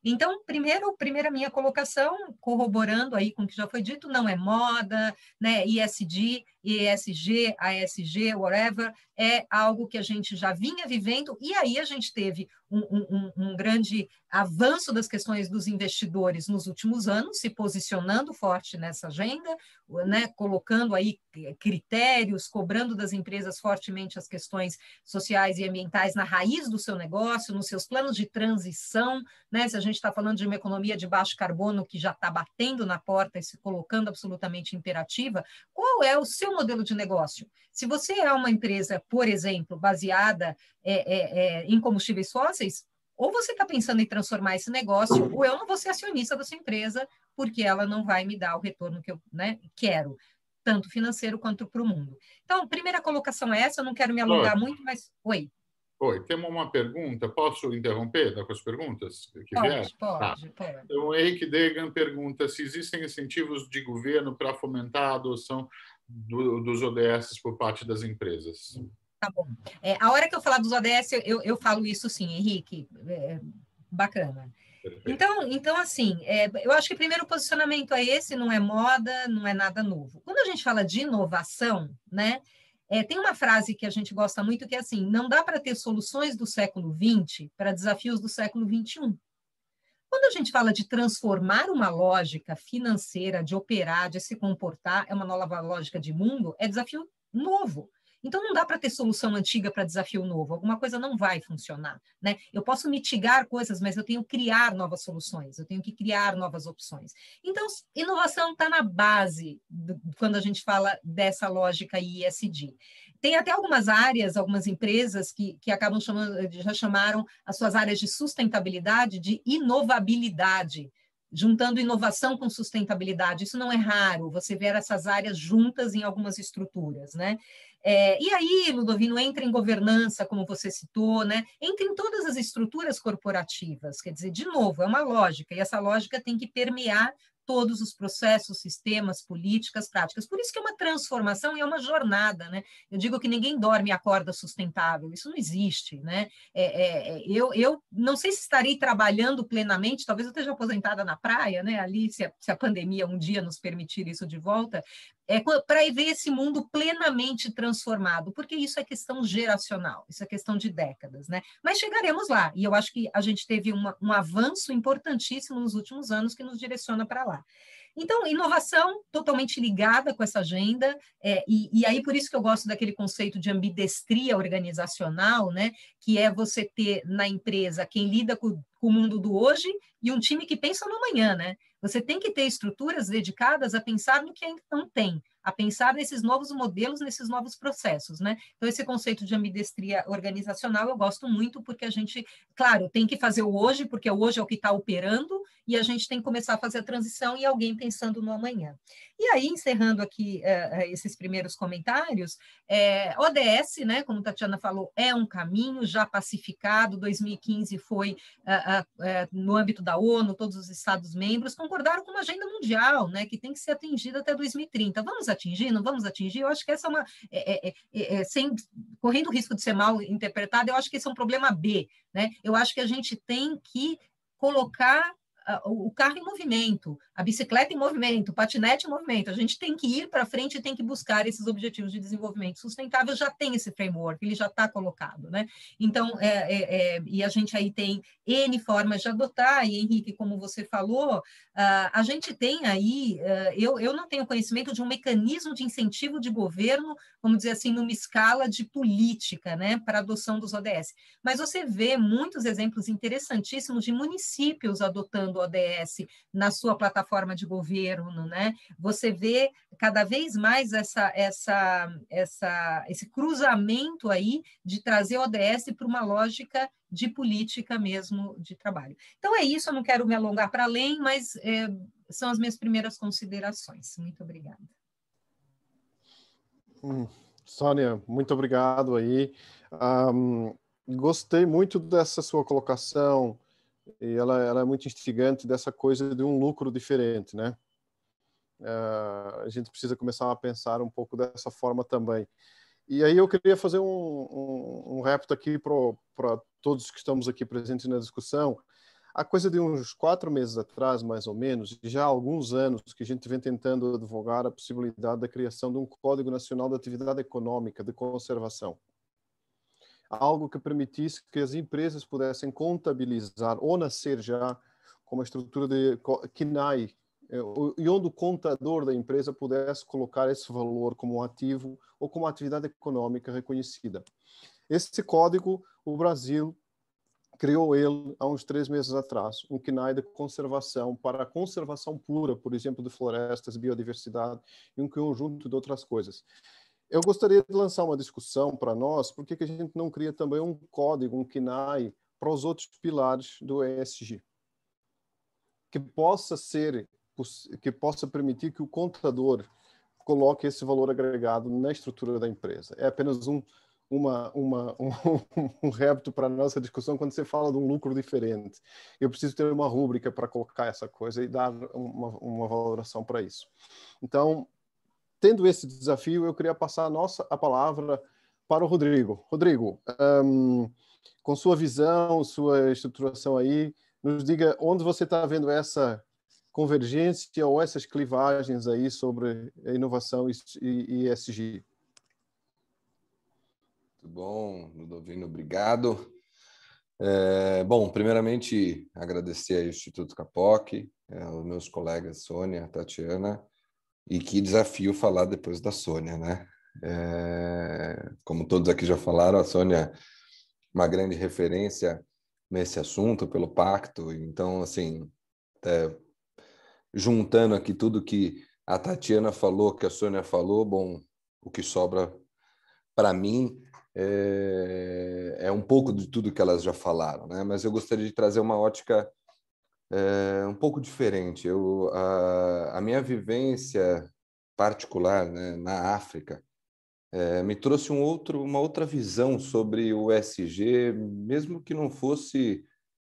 Então, primeira minha colocação, corroborando aí com o que já foi dito, não é moda, né? ESG ESG, ASG, whatever, é algo que a gente já vinha vivendo, e aí a gente teve um grande avanço das questões dos investidores nos últimos anos, se posicionando forte nessa agenda, né, colocando aí critérios, cobrando das empresas fortemente as questões sociais e ambientais na raiz do seu negócio, nos seus planos de transição, né, se a gente está falando de uma economia de baixo carbono que já está batendo na porta e se colocando absolutamente imperativa, qual é o seu modelo de negócio? Se você é uma empresa, por exemplo, baseada em combustíveis fósseis, ou você está pensando em transformar esse negócio, ou eu não vou ser acionista da sua empresa, porque ela não vai me dar o retorno que eu, né, quero, tanto financeiro quanto para o mundo. Então, primeira colocação é essa, eu não quero me alongar muito, mas... Oi. Oi, temos uma pergunta. Posso interromper com as perguntas que vieram? Pode. Então, o Henrique Degan pergunta se existem incentivos de governo para fomentar a adoção dos ODS por parte das empresas. Tá bom. A hora que eu falar dos ODS, eu falo isso sim, Henrique. Bacana. Então assim, eu acho que o primeiro posicionamento é esse, não é moda, não é nada novo. Quando a gente fala de inovação, né, tem uma frase que a gente gosta muito que é assim, não dá para ter soluções do século XX para desafios do século XXI. Quando a gente fala de transformar uma lógica financeira, de operar, de se comportar, é uma nova lógica de mundo, é desafio novo. Então, não dá para ter solução antiga para desafio novo. Alguma coisa não vai funcionar, né? Eu posso mitigar coisas, mas eu tenho que criar novas soluções, eu tenho que criar novas opções. Então, inovação está na base quando a gente fala dessa lógica ISD. Tem até algumas áreas, algumas empresas que acabam chamando, já chamaram as suas áreas de sustentabilidade de inovabilidade, juntando inovação com sustentabilidade. Isso não é raro, você ver essas áreas juntas em algumas estruturas, né? E aí, Ludovino, entra em governança, como você citou, né? Entra em todas as estruturas corporativas, quer dizer, de novo, é uma lógica, e essa lógica tem que permear todos os processos, sistemas, políticas, práticas. Por isso que é uma transformação e é uma jornada, né? Eu digo que ninguém dorme e acorda sustentável, isso não existe, né? Eu não sei se estarei trabalhando plenamente, talvez eu esteja aposentada na praia, né? Ali, se a pandemia um dia nos permitir isso de volta, para ver esse mundo plenamente transformado, porque isso é questão geracional, isso é questão de décadas, né? Mas chegaremos lá, e eu acho que a gente teve um avanço importantíssimo nos últimos anos que nos direciona para lá. Então, inovação totalmente ligada com essa agenda, e aí por isso que eu gosto daquele conceito de ambidestria organizacional, né? Que é você ter na empresa quem lida com o mundo do hoje e um time que pensa no amanhã, né? Você tem que ter estruturas dedicadas a pensar no que ainda não tem, a pensar nesses novos modelos, nesses novos processos, né? Então, esse conceito de ambidestria organizacional eu gosto muito, porque a gente, claro, tem que fazer o hoje, porque o hoje é o que está operando, e a gente tem que começar a fazer a transição e alguém pensando no amanhã. E aí, encerrando aqui esses primeiros comentários, ODS, né, como a Tatiana falou, é um caminho já pacificado, 2015 foi no âmbito da ONU, todos os Estados-membros concordaram com uma agenda mundial, né, que tem que ser atingida até 2030. Vamos atingir? Não vamos atingir? Eu acho que essa é uma... correndo o risco de ser mal interpretado, eu acho que esse é um problema B, né? Eu acho que a gente tem que colocar o carro em movimento, a bicicleta em movimento, o patinete em movimento. A gente tem que ir para frente e tem que buscar esses objetivos de desenvolvimento sustentável. Já tem esse framework, ele já está colocado, né? Então, e a gente aí tem N formas de adotar, e Henrique, como você falou, a gente tem aí, eu não tenho conhecimento de um mecanismo de incentivo de governo, vamos dizer assim, numa escala de política, né, para a adoção dos ODS. Mas você vê muitos exemplos interessantíssimos de municípios adotando ODS na sua plataforma de governo, né? Você vê cada vez mais esse cruzamento aí de trazer ODS para uma lógica de política mesmo de trabalho. Então é isso, eu não quero me alongar para além, mas são as minhas primeiras considerações. Muito obrigada. Sônia, muito obrigado aí. Gostei muito dessa sua colocação, e ela é muito instigante, dessa coisa de um lucro diferente, né? A gente precisa começar a pensar um pouco dessa forma também. E aí eu queria fazer um repto aqui para todos que estamos aqui presentes na discussão. há coisa de uns 4 meses atrás, mais ou menos, e já há alguns anos que a gente vem tentando advogar a possibilidade da criação de um Código Nacional de Atividade Econômica de Conservação. Algo que permitisse que as empresas pudessem contabilizar ou nascer já com uma estrutura de CNAE, e onde o contador da empresa pudesse colocar esse valor como um ativo ou como atividade econômica reconhecida. Esse código, o Brasil criou ele há uns 3 meses atrás, um CNAE de conservação para a conservação pura, por exemplo, de florestas, biodiversidade e um conjunto de outras coisas. Eu gostaria de lançar uma discussão para nós, por que a gente não cria também um código, um CNAE, para os outros pilares do ESG, que possa permitir que o contador coloque esse valor agregado na estrutura da empresa. É apenas um repto para a nossa discussão quando você fala de um lucro diferente. Eu preciso ter uma rúbrica para colocar essa coisa e dar uma valoração para isso. Então, tendo esse desafio, eu queria passar a palavra para o Rodrigo. Rodrigo, com sua visão, sua estruturação aí, nos diga onde você está vendo essa convergência ou essas clivagens aí sobre a inovação e ESG. Muito bom, Ludovino, obrigado. Bom, primeiramente, agradecer ao Instituto Capoc, aos meus colegas Sônia, Tatiana, e que desafio falar depois da Sônia, né? Como todos aqui já falaram, a Sônia é uma grande referência nesse assunto, pelo pacto, então, assim, juntando aqui tudo que a Tatiana falou, que a Sônia falou, bom, o que sobra para mim é um pouco de tudo que elas já falaram, né? Mas eu gostaria de trazer uma ótica um pouco diferente. A minha vivência particular, né, na África me trouxe uma outra visão sobre o ESG, mesmo que não fosse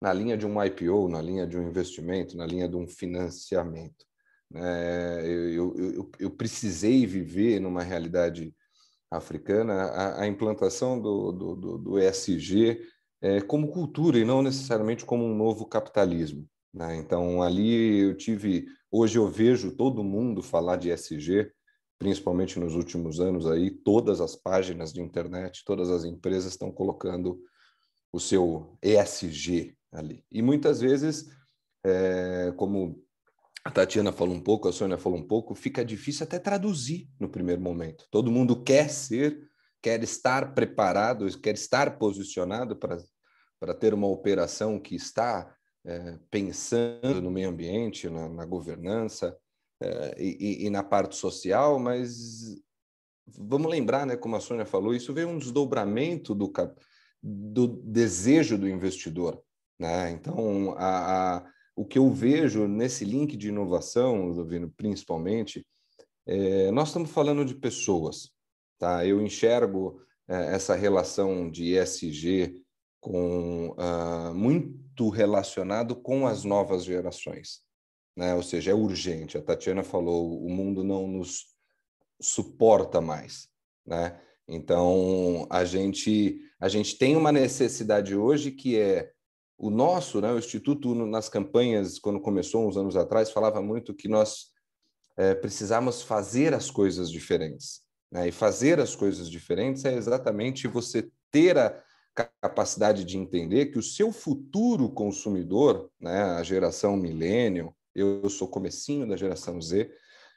na linha de um IPO, na linha de um investimento, na linha de um financiamento. Eu precisei viver numa realidade africana a implantação do ESG como cultura e não necessariamente como um novo capitalismo, né? Então, ali hoje eu vejo todo mundo falar de ESG, principalmente nos últimos anos, aí, todas as páginas de internet, todas as empresas estão colocando o seu ESG ali. E muitas vezes, como a Tatiana falou um pouco, a Sônia falou um pouco, fica difícil até traduzir no primeiro momento. Todo mundo quer estar preparado, quer estar posicionado para ter uma operação que está pensando no meio ambiente, na governança e na parte social, mas vamos lembrar, né, como a Sônia falou, isso veio um desdobramento do desejo do investidor, né? Então, o que eu vejo nesse link de inovação, Ludovino, principalmente, nós estamos falando de pessoas, tá? Eu enxergo essa relação de ESG muito relacionado com as novas gerações, né? Ou seja, é urgente. A Tatiana falou, o mundo não nos suporta mais, né? Então, a gente tem uma necessidade hoje que é o nosso, né, o Instituto, nas campanhas, quando começou uns anos atrás, falava muito que nós precisamos fazer as coisas diferentes, né? E fazer as coisas diferentes é exatamente você ter a capacidade de entender que o seu futuro consumidor, né, a geração millennial, eu sou comecinho da geração Z,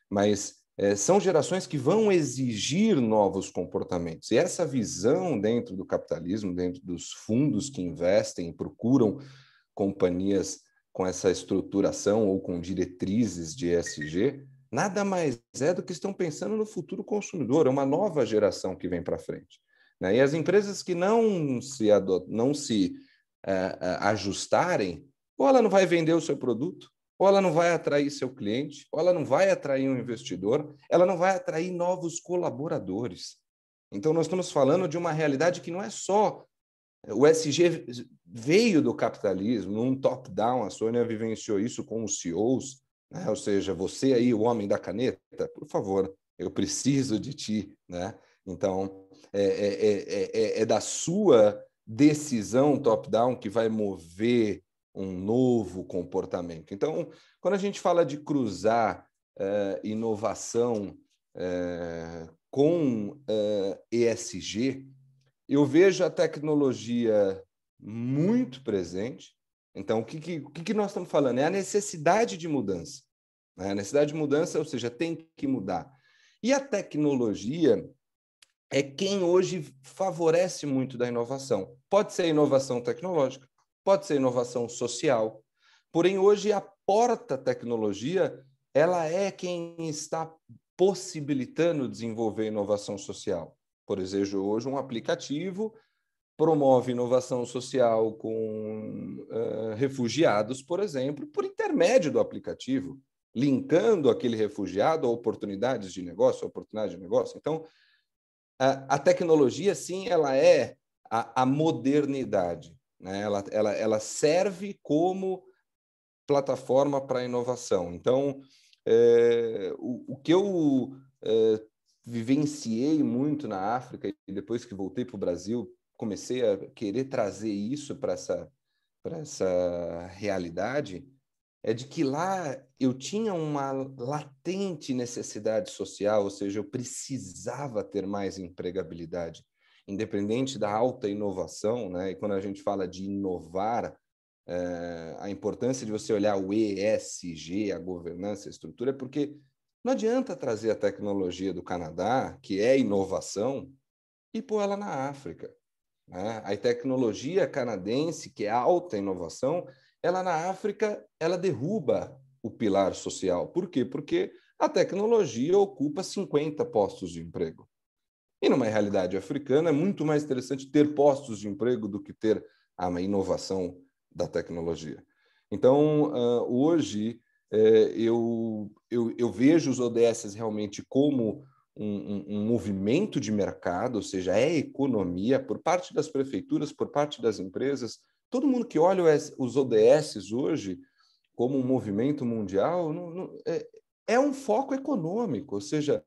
mas são gerações que vão exigir novos comportamentos. E essa visão dentro do capitalismo, dentro dos fundos que investem e procuram companhias com essa estruturação ou com diretrizes de ESG, nada mais é do que estão pensando no futuro consumidor, é uma nova geração que vem para frente, né? E as empresas que não se ajustarem, ou ela não vai vender o seu produto, ou ela não vai atrair seu cliente, ou ela não vai atrair um investidor, ela não vai atrair novos colaboradores. Então, nós estamos falando de uma realidade que não é só... O ESG veio do capitalismo, num top-down, a Sônia vivenciou isso com os CEOs, né? Ou seja, você aí, o homem da caneta, por favor, eu preciso de ti, né? Então, é da sua decisão top-down que vai mover um novo comportamento. Então, quando a gente fala de cruzar inovação com ESG, eu vejo a tecnologia muito presente. Então, o que nós estamos falando? É a necessidade de mudança. A necessidade de mudança, ou seja, tem que mudar. E a tecnologia é quem hoje favorece muito da inovação. Pode ser inovação tecnológica, pode ser inovação social, porém hoje a porta tecnologia, ela é quem está possibilitando desenvolver inovação social. Por exemplo, hoje um aplicativo promove inovação social com refugiados, por exemplo, por intermédio do aplicativo, linkando aquele refugiado a oportunidades de negócio, Então, a tecnologia, sim, ela é a modernidade, né? Ela serve como plataforma para a inovação. Então, o que eu vivenciei muito na África, e depois que voltei para o Brasil, comecei a querer trazer isso para essa realidade, é de que lá eu tinha uma latente necessidade social, ou seja, eu precisava ter mais empregabilidade, independente da alta inovação, né? E quando a gente fala de inovar, a importância de você olhar o ESG, a governança, a estrutura, é porque não adianta trazer a tecnologia do Canadá, que é inovação, e pôr ela na África, né? A tecnologia canadense, que é alta inovação, ela na África, ela derruba o pilar social. Por quê? Porque a tecnologia ocupa 50 postos de emprego. E numa realidade africana é muito mais interessante ter postos de emprego do que ter a inovação da tecnologia. Então, hoje, eu vejo os ODS realmente como um movimento de mercado, ou seja, é economia por parte das prefeituras, por parte das empresas. Todo mundo que olha os ODS hoje como um movimento mundial é um foco econômico, ou seja,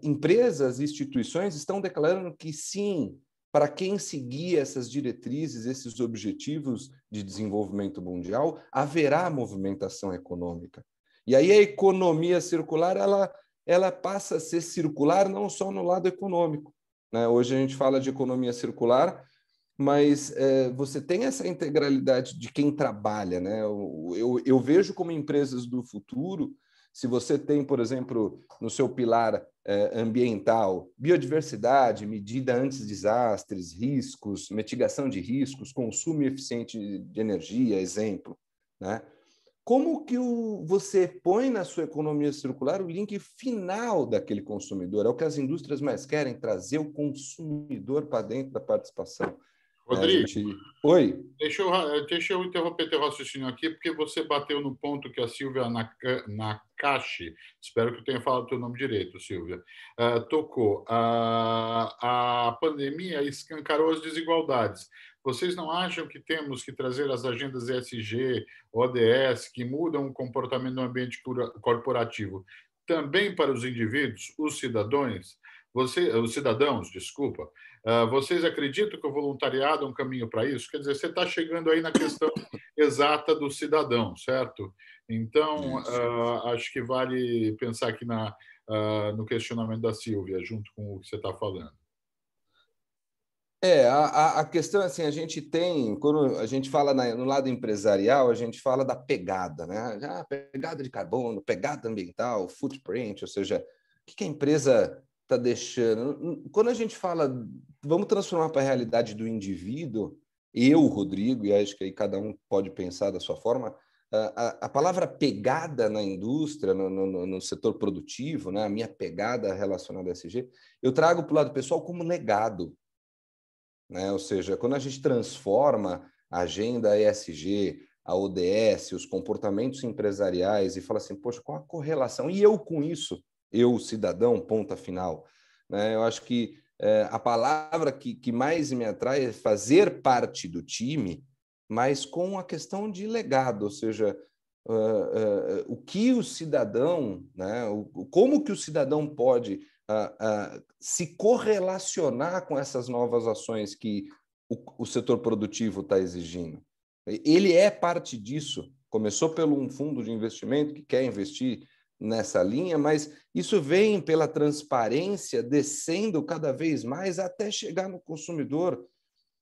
empresas e instituições estão declarando que sim, para quem seguir essas diretrizes, esses objetivos de desenvolvimento mundial, haverá movimentação econômica. E aí a economia circular, ela passa a ser circular não só no lado econômico, né? Hoje a gente fala de economia circular, mas você tem essa integralidade de quem trabalha, né? Eu vejo como empresas do futuro, se você tem, por exemplo, no seu pilar ambiental, biodiversidade, medida antes desastres, riscos, mitigação de riscos, consumo eficiente de energia, exemplo, né? Como que você põe na sua economia circular o link final daquele consumidor? É o que as indústrias mais querem, trazer o consumidor para dentro da participação. Rodrigo, Oi. Deixa eu interromper teu raciocínio aqui, porque você bateu no ponto que a Silvia Nakashi, espero que eu tenha falado o teu nome direito, Silvia, tocou. A pandemia escancarou as desigualdades. Vocês não acham que temos que trazer as agendas ESG, ODS, que mudam o comportamento no ambiente corporativo, também para os indivíduos, os cidadãos? Os cidadãos, desculpa. Vocês acreditam que o voluntariado é um caminho para isso? Quer dizer, você está chegando aí na questão exata do cidadão, certo? Então, acho que vale pensar aqui no questionamento da Silvia, junto com o que você está falando. A questão é assim, a gente tem, quando a gente fala no lado empresarial, a gente fala da pegada, né? Pegada de carbono, pegada ambiental, footprint, ou seja, o que a empresa está deixando. Quando a gente fala, vamos transformar para a realidade do indivíduo, eu, Rodrigo, e acho que aí cada um pode pensar da sua forma, a palavra pegada na indústria, no setor produtivo, né? A minha pegada relacionada a ESG, eu trago para o lado pessoal como legado. Né? Ou seja, quando a gente transforma a agenda ESG, a ODS, os comportamentos empresariais e fala assim, poxa, qual a correlação? E eu com isso, eu, cidadão, ponta final. Né? Eu acho que a palavra que mais me atrai é fazer parte do time, mas com a questão de legado, ou seja, o que o cidadão, né? Como que o cidadão pode se correlacionar com essas novas ações que o setor produtivo está exigindo. Ele é parte disso. Começou pelo um fundo de investimento que quer investir nessa linha, mas isso vem pela transparência descendo cada vez mais até chegar no consumidor.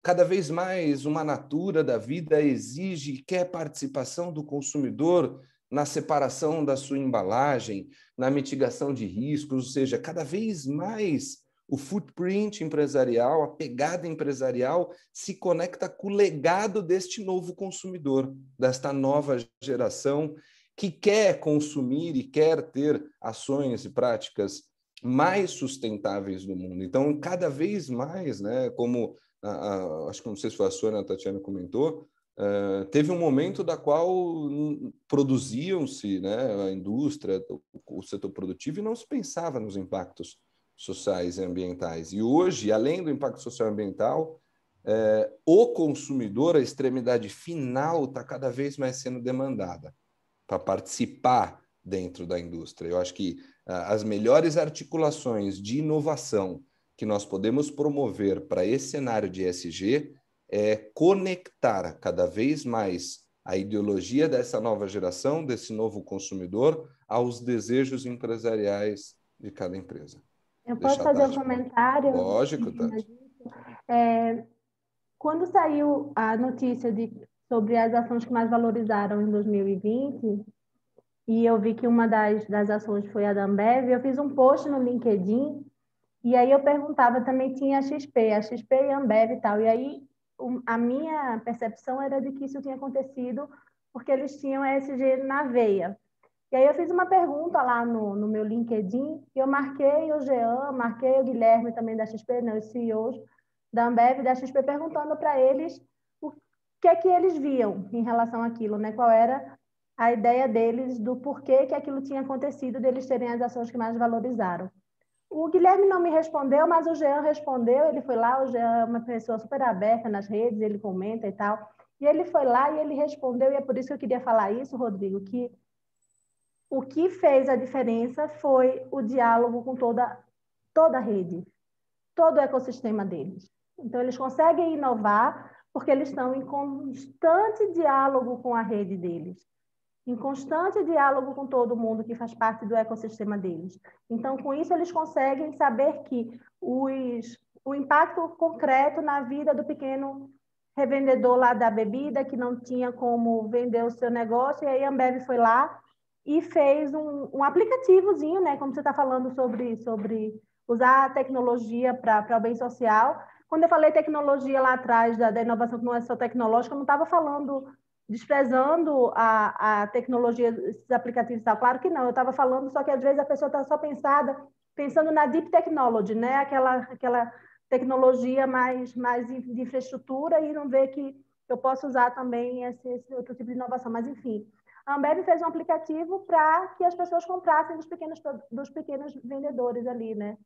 Cada vez mais uma natura da vida exige e quer participação do consumidor na separação da sua embalagem, na mitigação de riscos, ou seja, cada vez mais o footprint empresarial, a pegada empresarial se conecta com o legado deste novo consumidor, desta nova geração que quer consumir e quer ter ações e práticas mais sustentáveis no mundo. Então, cada vez mais, né, como acho que não sei se foi a Sônia, a Tatiana comentou, teve um momento da qual produziam-se, né, a indústria, o setor produtivo, e não se pensava nos impactos sociais e ambientais. E hoje, além do impacto social e ambiental, o consumidor, a extremidade final, está cada vez mais sendo demandada para participar dentro da indústria. Eu acho que as melhores articulações de inovação que nós podemos promover para esse cenário de ESG é conectar cada vez mais a ideologia dessa nova geração, desse novo consumidor, aos desejos empresariais de cada empresa. Eu posso fazer um comentário? Lógico, Tati. Quando saiu a notícia sobre as ações que mais valorizaram em 2020, e eu vi que uma das ações foi a da Ambev, eu fiz um post no LinkedIn, e aí eu perguntava, também tinha a XP e a Ambev e tal, e aí a minha percepção era de que isso tinha acontecido porque eles tinham ESG na veia. E aí eu fiz uma pergunta lá no meu LinkedIn, e eu marquei o Jean, marquei o Guilherme também da XP, né, os CEOs da Ambev e da XP, perguntando para eles o que é que eles viam em relação àquilo, né? Qual era a ideia deles do porquê que aquilo tinha acontecido, deles terem as ações que mais valorizaram. O Guilherme não me respondeu, mas o Jean respondeu, ele foi lá, o Jean é uma pessoa super aberta nas redes, ele comenta e tal, e ele foi lá e ele respondeu, e é por isso que eu queria falar isso, Rodrigo, que o que fez a diferença foi o diálogo com toda a rede, todo o ecossistema deles. Então, eles conseguem inovar porque eles estão em constante diálogo com a rede deles, em constante diálogo com todo mundo que faz parte do ecossistema deles. Então, com isso, eles conseguem saber que o impacto concreto na vida do pequeno revendedor lá da bebida, que não tinha como vender o seu negócio, e aí a Ambev foi lá e fez um aplicativozinho, né? Como você está falando sobre usar a tecnologia para o bem social. Quando eu falei tecnologia lá atrás, da inovação que não é só tecnológica, eu não estava falando, desprezando a tecnologia, esses aplicativos e tal. Claro que não, eu estava falando, só que às vezes a pessoa está só pensando na deep technology, né? Aquela tecnologia mais de infraestrutura, e não vê que eu posso usar também esse outro tipo de inovação. Mas, enfim, a Ambev fez um aplicativo para que as pessoas comprassem dos pequenos vendedores ali, né?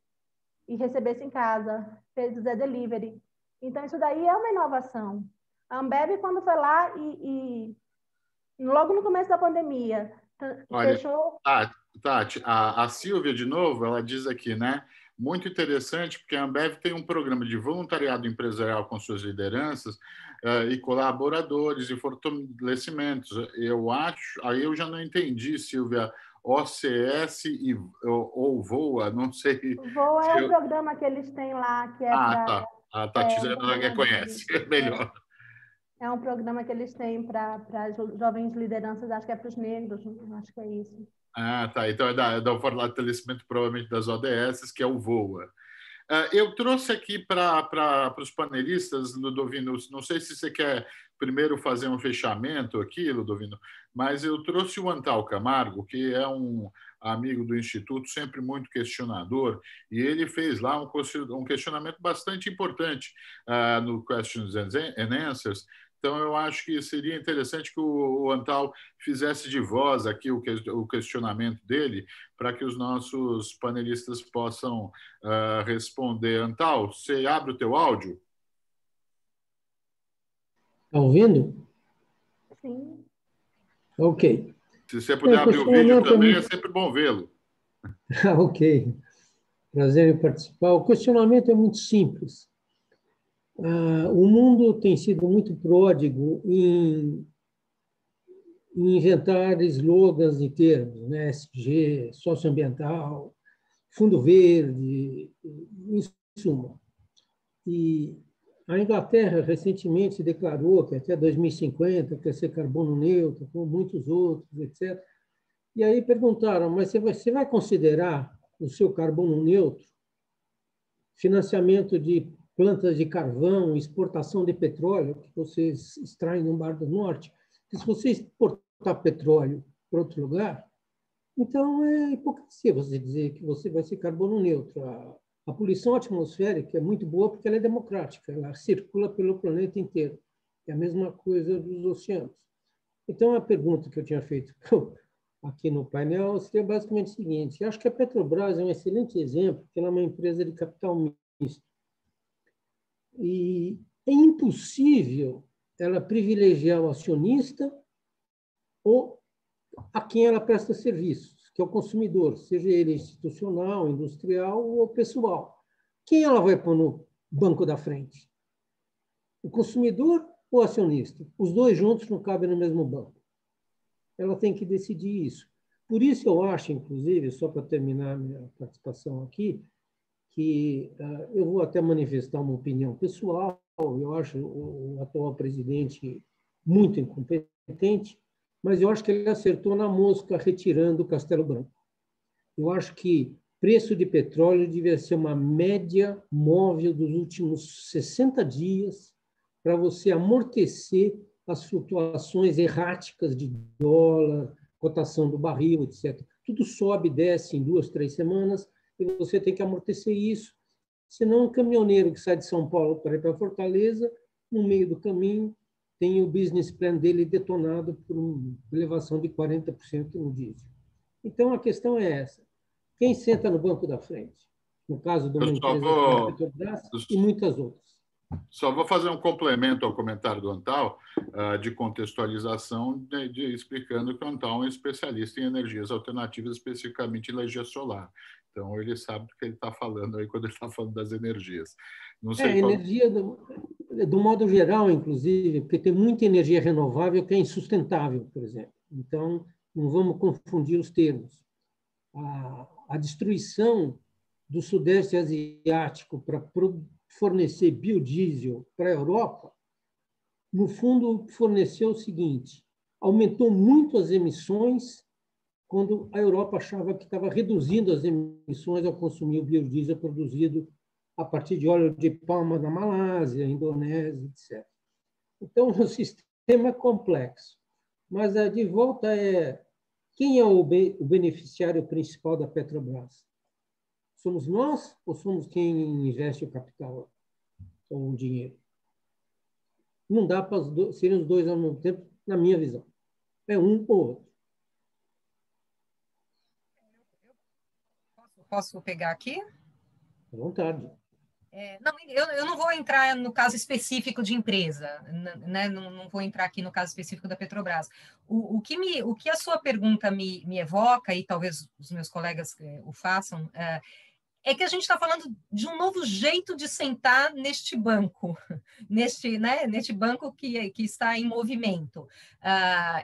E recebessem em casa, fez o Zé Delivery. Então, isso daí é uma inovação. A Ambev, quando foi lá e logo no começo da pandemia, fechou... Tati, a Silvia, de novo, ela diz aqui, né? Muito interessante, porque a Ambev tem um programa de voluntariado empresarial com suas lideranças e colaboradores e fortalecimentos. Eu acho, aí eu já não entendi, Silvia, OCS ou VOA, não sei. O VOA é um programa que eles têm lá, que é para... Tá. A Tati conhece, melhor. É um programa que eles têm para jovens lideranças, acho que é para os negros, acho que é isso. Tá. Então é do fortalecimento provavelmente das ODS, que é o VOA. Eu trouxe aqui para os panelistas, Ludovino, não sei se você quer primeiro fazer um fechamento aqui, Ludovino, mas eu trouxe o Antal Camargo, que é um amigo do Instituto, sempre muito questionador, e ele fez lá um questionamento bastante importante no Questions and Answers. Então, eu acho que seria interessante que o Antal fizesse de voz aqui o questionamento dele, para que os nossos panelistas possam responder. Antal, você abre o teu áudio? Está ouvindo? Sim. Ok. Se você puder abrir o vídeo também, é sempre bom vê-lo. Ok. Prazer em participar. O questionamento é muito simples. O mundo tem sido muito pródigo em inventar slogans e termos, né? ESG, socioambiental, fundo verde, em suma. E a Inglaterra recentemente declarou que até 2050 quer ser carbono neutro, como muitos outros, etc. E aí perguntaram, mas você vai considerar o seu carbono neutro financiamento de plantas de carvão, exportação de petróleo, que vocês extraem no Mar do Norte? Porque se você exportar petróleo para outro lugar, então é hipocrisia você dizer que você vai ser carbono neutro. A poluição atmosférica é muito boa porque ela é democrática, ela circula pelo planeta inteiro. É a mesma coisa dos oceanos. Então, a pergunta que eu tinha feito aqui no painel seria basicamente o seguinte: eu acho que a Petrobras é um excelente exemplo, porque ela é uma empresa de capital misto. E é impossível ela privilegiar o acionista ou a quem ela presta serviços, que é o consumidor, seja ele institucional, industrial ou pessoal. Quem ela vai pôr no banco da frente? O consumidor ou o acionista? Os dois juntos não cabem no mesmo banco. Ela tem que decidir isso. Por isso eu acho, inclusive, só para terminar minha participação aqui, que eu vou até manifestar uma opinião pessoal. Eu acho o atual presidente muito incompetente, mas eu acho que ele acertou na mosca retirando o Castelo Branco. Eu acho que preço de petróleo devia ser uma média móvel dos últimos 60 dias para você amortecer as flutuações erráticas de dólar, cotação do barril, etc. Tudo sobe e desce em 2, 3 semanas e você tem que amortecer isso. Senão, um caminhoneiro que sai de São Paulo para ir para Fortaleza, no meio do caminho, tem o business plan dele detonado por uma elevação de 40% no diesel. Então, a questão é essa. Quem senta no banco da frente? No caso de uma empresa como a Petrobras e muitas outras. Só vou fazer um complemento ao comentário do Antal, de contextualização, explicando que o Antal é um especialista em energias alternativas, especificamente energia solar. Então, ele sabe do que ele está falando aí quando ele está falando das energias. Não sei qual... energia, do modo geral, inclusive, porque tem muita energia renovável que é insustentável, por exemplo. Então, não vamos confundir os termos. A destruição do Sudeste Asiático para fornecer biodiesel para a Europa, no fundo, forneceu o seguinte: aumentou muito as emissões quando a Europa achava que estava reduzindo as emissões ao consumir o biodiesel produzido a partir de óleo de palma na Malásia, Indonésia, etc. Então, o sistema é complexo. Mas, de volta, quem é o beneficiário principal da Petrobras? Somos nós ou somos quem investe o capital ou o dinheiro? Não dá para serem os dois ao mesmo tempo, na minha visão. É um ou outro. Posso pegar aqui? À vontade. Não, eu não vou entrar no caso específico de empresa, né? Não vou entrar aqui no caso específico da Petrobras. O que a sua pergunta me evoca, e talvez os meus colegas o façam, é que a gente está falando de um novo jeito de sentar neste banco, neste banco que está em movimento.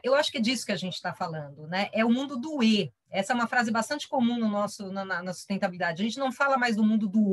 Eu acho que é disso que a gente está falando, né? É o mundo do E. Essa é uma frase bastante comum na sustentabilidade. A gente não fala mais do mundo do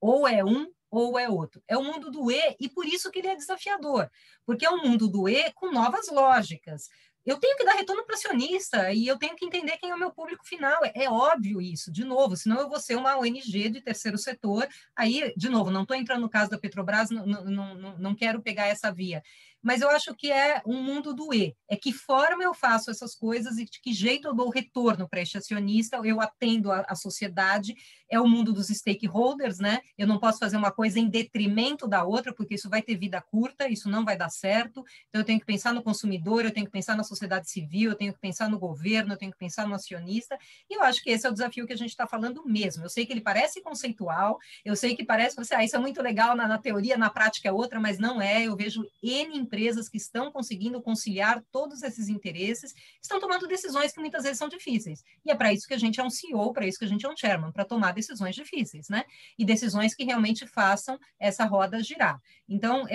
ou é um ou é outro. É o mundo do E por isso que ele é desafiador, porque é um mundo do E com novas lógicas. Eu tenho que dar retorno para o acionista e eu tenho que entender quem é o meu público final. É óbvio isso, de novo, senão eu vou ser uma ONG de terceiro setor. Aí, de novo, não estou entrando no caso da Petrobras, não quero pegar essa via. Mas eu acho que é um mundo do E. É que forma eu faço essas coisas e de que jeito eu dou retorno para este acionista, eu atendo a sociedade. É o mundo dos stakeholders, né? Eu não posso fazer uma coisa em detrimento da outra, porque isso vai ter vida curta, isso não vai dar certo. Então, eu tenho que pensar no consumidor, eu tenho que pensar na sociedade civil, eu tenho que pensar no governo, eu tenho que pensar no acionista. E eu acho que esse é o desafio que a gente está falando mesmo. Eu sei que ele parece conceitual, eu sei que parece, isso é muito legal na teoria, na prática é outra, mas não é. Eu vejo N empresas que estão conseguindo conciliar todos esses interesses, estão tomando decisões que muitas vezes são difíceis. E é para isso que a gente é um CEO, para isso que a gente é um chairman, para tomar decisões difíceis, né? E decisões que realmente façam essa roda girar. Então,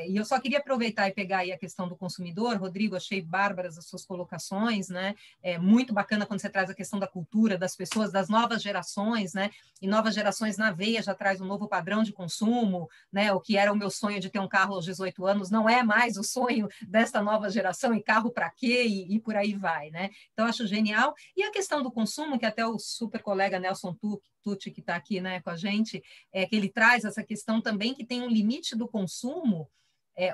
e eu só queria aproveitar e pegar aí a questão do consumidor. Rodrigo, achei bárbaras as suas colocações, né? É muito bacana quando você traz a questão da cultura, das pessoas, das novas gerações, né? E novas gerações na veia já traz um novo padrão de consumo, né? O que era o meu sonho de ter um carro aos 18 anos não é mais o sonho desta nova geração, e carro para quê? E por aí vai, né? Então, acho genial. E a questão do consumo, que até o super colega Nelson Tucci, que está aqui, né, com a gente, que ele traz essa questão também que tem um limite do consumo,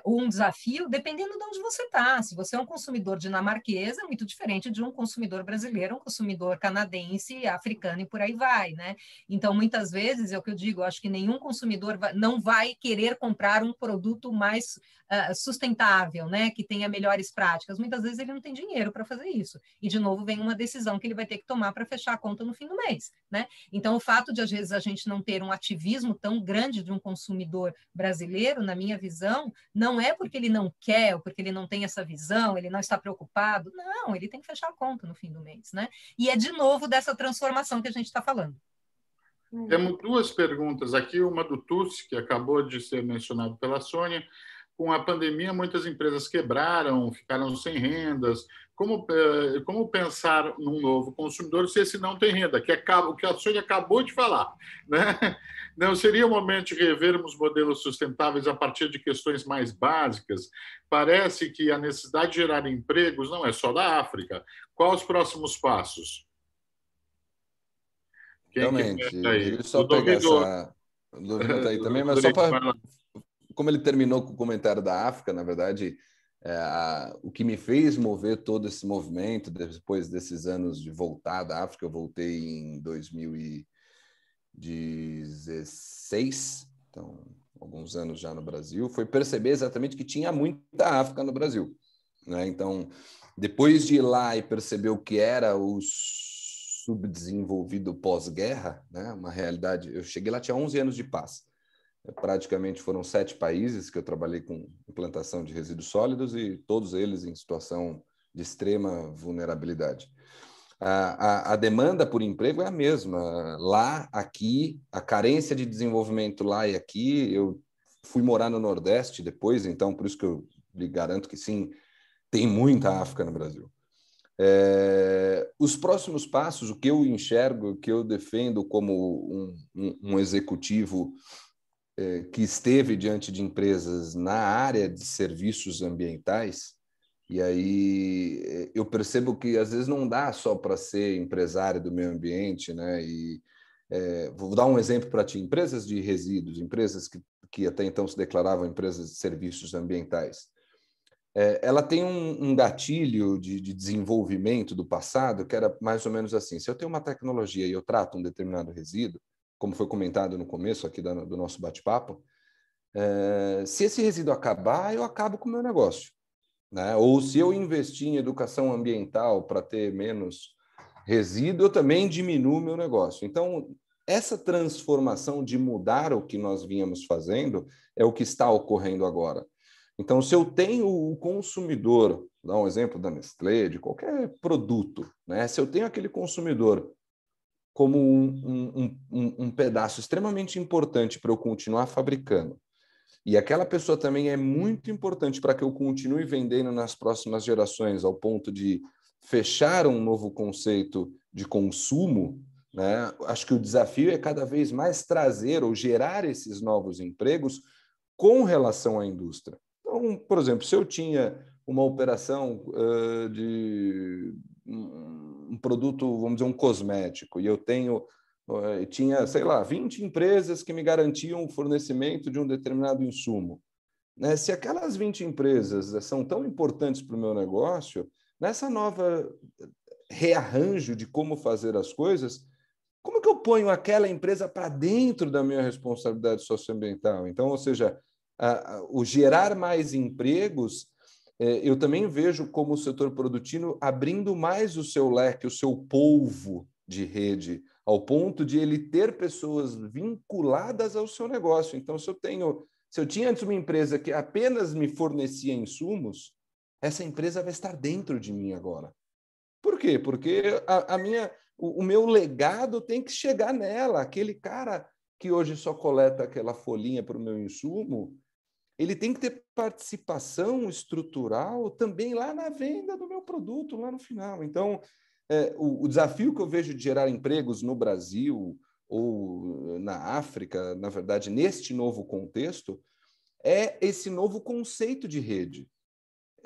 ou um desafio, dependendo de onde você está. Se você é um consumidor dinamarquês, é muito diferente de um consumidor brasileiro, um consumidor canadense, africano e por aí vai, né? Então, muitas vezes, é o que eu digo, eu acho que nenhum consumidor não vai querer comprar um produto mais sustentável, né? Que tenha melhores práticas. Muitas vezes ele não tem dinheiro para fazer isso. E, de novo, vem uma decisão que ele vai ter que tomar para fechar a conta no fim do mês, né? Então, o fato de, às vezes, a gente não ter um ativismo tão grande de um consumidor brasileiro, na minha visão, não é porque ele não quer, ou porque ele não tem essa visão, ele não está preocupado. Não, ele tem que fechar a conta no fim do mês, né? E é, de novo, dessa transformação que a gente está falando. Temos duas perguntas aqui, uma do Tucci, que acabou de ser mencionado pela Sônia. Com a pandemia, muitas empresas quebraram, ficaram sem rendas. Como pensar num novo consumidor se esse não tem renda? Que é o que a Sônia acabou de falar, né? Não seria o momento de revermos modelos sustentáveis a partir de questões mais básicas? Parece que a necessidade de gerar empregos não é só da África. Quais os próximos passos? Realmente, ele só pegar essa... O Dovino está aí também, mas só para... Como ele terminou com o comentário da África, na verdade, o que me fez mover todo esse movimento, depois desses anos de voltar da África, eu voltei em 2016, então, alguns anos já no Brasil, foi perceber exatamente que tinha muita África no Brasil, né? Então, depois de ir lá e perceber o que era o subdesenvolvido pós-guerra, né? Uma realidade, eu cheguei lá, tinha 11 anos de paz. Praticamente foram 7 países que eu trabalhei com implantação de resíduos sólidos e todos eles em situação de extrema vulnerabilidade. A demanda por emprego é a mesma. Lá, aqui, a carência de desenvolvimento lá e aqui. Eu fui morar no Nordeste depois, então por isso que eu lhe garanto que sim, tem muita África no Brasil. Os próximos passos, o que eu enxergo, o que eu defendo como um executivo que esteve diante de empresas na área de serviços ambientais, e aí eu percebo que às vezes não dá só para ser empresário do meio ambiente, né? Vou dar um exemplo para ti: empresas de resíduos, empresas que até então se declaravam empresas de serviços ambientais. Ela tem um gatilho de desenvolvimento do passado que era mais ou menos assim: se eu tenho uma tecnologia e eu trato um determinado resíduo, como foi comentado no começo aqui do nosso bate-papo, se esse resíduo acabar, eu acabo com o meu negócio, né? Ou se eu investir em educação ambiental para ter menos resíduo, eu também diminuo o meu negócio. Então, essa transformação de mudar o que nós vínhamos fazendo é o que está ocorrendo agora. Então, se eu tenho o consumidor, vou dar um exemplo da Nestlé, de qualquer produto, né? Se eu tenho aquele consumidor como um pedaço extremamente importante para eu continuar fabricando, e aquela pessoa também é muito importante para que eu continue vendendo nas próximas gerações, ao ponto de fechar um novo conceito de consumo, né? Acho que o desafio é cada vez mais trazer ou gerar esses novos empregos com relação à indústria. Então, por exemplo, se eu tinha uma operação de um produto, vamos dizer, um cosmético, e eu tinha, sei lá, 20 empresas que me garantiam o fornecimento de um determinado insumo, né? Se aquelas 20 empresas são tão importantes para o meu negócio, nessa nova rearranjo de como fazer as coisas, como que eu ponho aquela empresa para dentro da minha responsabilidade socioambiental? Então, ou seja, o gerar mais empregos, eu também vejo como o setor produtivo abrindo mais o seu leque, o seu polvo de rede, ao ponto de ele ter pessoas vinculadas ao seu negócio. Então, se eu tenho Se eu tinha antes uma empresa que apenas me fornecia insumos, essa empresa vai estar dentro de mim agora. Por quê? Porque o meu legado tem que chegar nela. Aquele cara que hoje só coleta aquela folhinha para o meu insumo, ele tem que ter participação estrutural também lá na venda do meu produto, lá no final. Então, o desafio que eu vejo de gerar empregos no Brasil ou na África, na verdade, neste novo contexto, é esse novo conceito de rede.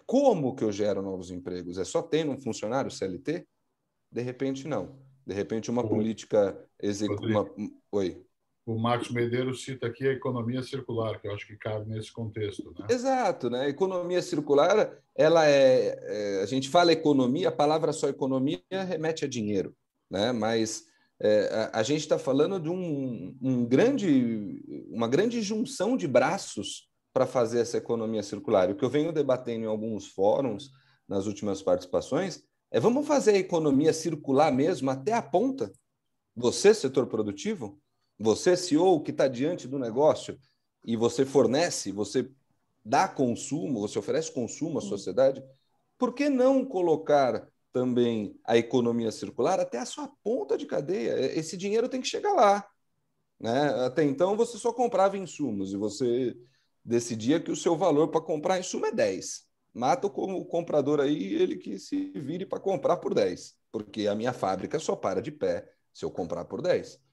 Como que eu gero novos empregos? É só tendo um funcionário CLT? De repente, não. De repente, uma política executiva... Oi. O Marcos Medeiros cita aqui a economia circular, que eu acho que cabe nesse contexto, né? Exato, né? A economia circular, ela a gente fala economia, a palavra só economia remete a dinheiro, né? Mas a gente está falando de uma grande junção de braços para fazer essa economia circular. E o que eu venho debatendo em alguns fóruns, nas últimas participações, vamos fazer a economia circular mesmo até a ponta? Você, setor produtivo? Você, CEO, que está diante do negócio e você fornece, você dá consumo, você oferece consumo à sociedade, por que não colocar também a economia circular até a sua ponta de cadeia? Esse dinheiro tem que chegar lá, né? Até então você só comprava insumos e você decidia que o seu valor para comprar insumo é 10. Mata o comprador aí, ele que se vire para comprar por 10, porque a minha fábrica só para de pé se eu comprar por 10.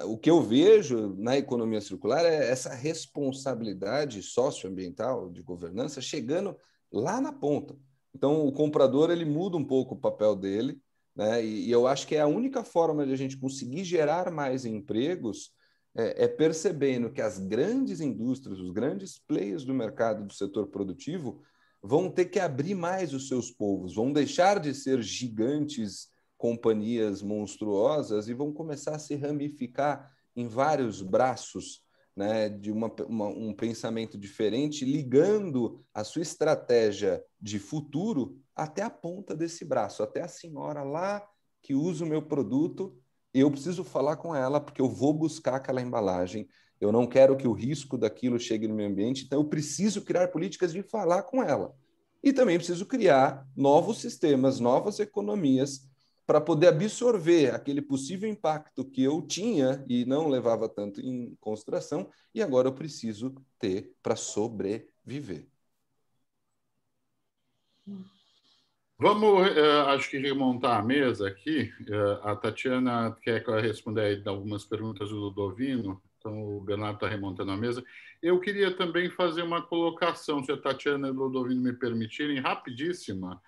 O que eu vejo na economia circular é essa responsabilidade socioambiental de governança chegando lá na ponta. Então, o comprador ele muda um pouco o papel dele, né? E eu acho que é a única forma de a gente conseguir gerar mais empregos percebendo que as grandes indústrias, os grandes players do mercado do setor produtivo vão ter que abrir mais os seus polvos, vão deixar de ser gigantes companhias monstruosas e vão começar a se ramificar em vários braços, né, de um pensamento diferente, ligando a sua estratégia de futuro até a ponta desse braço, até a senhora lá que usa o meu produto. Eu preciso falar com ela porque eu vou buscar aquela embalagem, eu não quero que o risco daquilo chegue no meio ambiente, então eu preciso criar políticas de falar com ela. E também preciso criar novos sistemas, novas economias, para poder absorver aquele possível impacto que eu tinha e não levava tanto em consideração, e agora eu preciso ter para sobreviver. Vamos, acho que remontar a mesa aqui. A Tatiana quer responder algumas perguntas do Ludovino, então o Bernardo está remontando a mesa. Eu queria também fazer uma colocação, se a Tatiana e o Ludovino me permitirem, rapidíssima,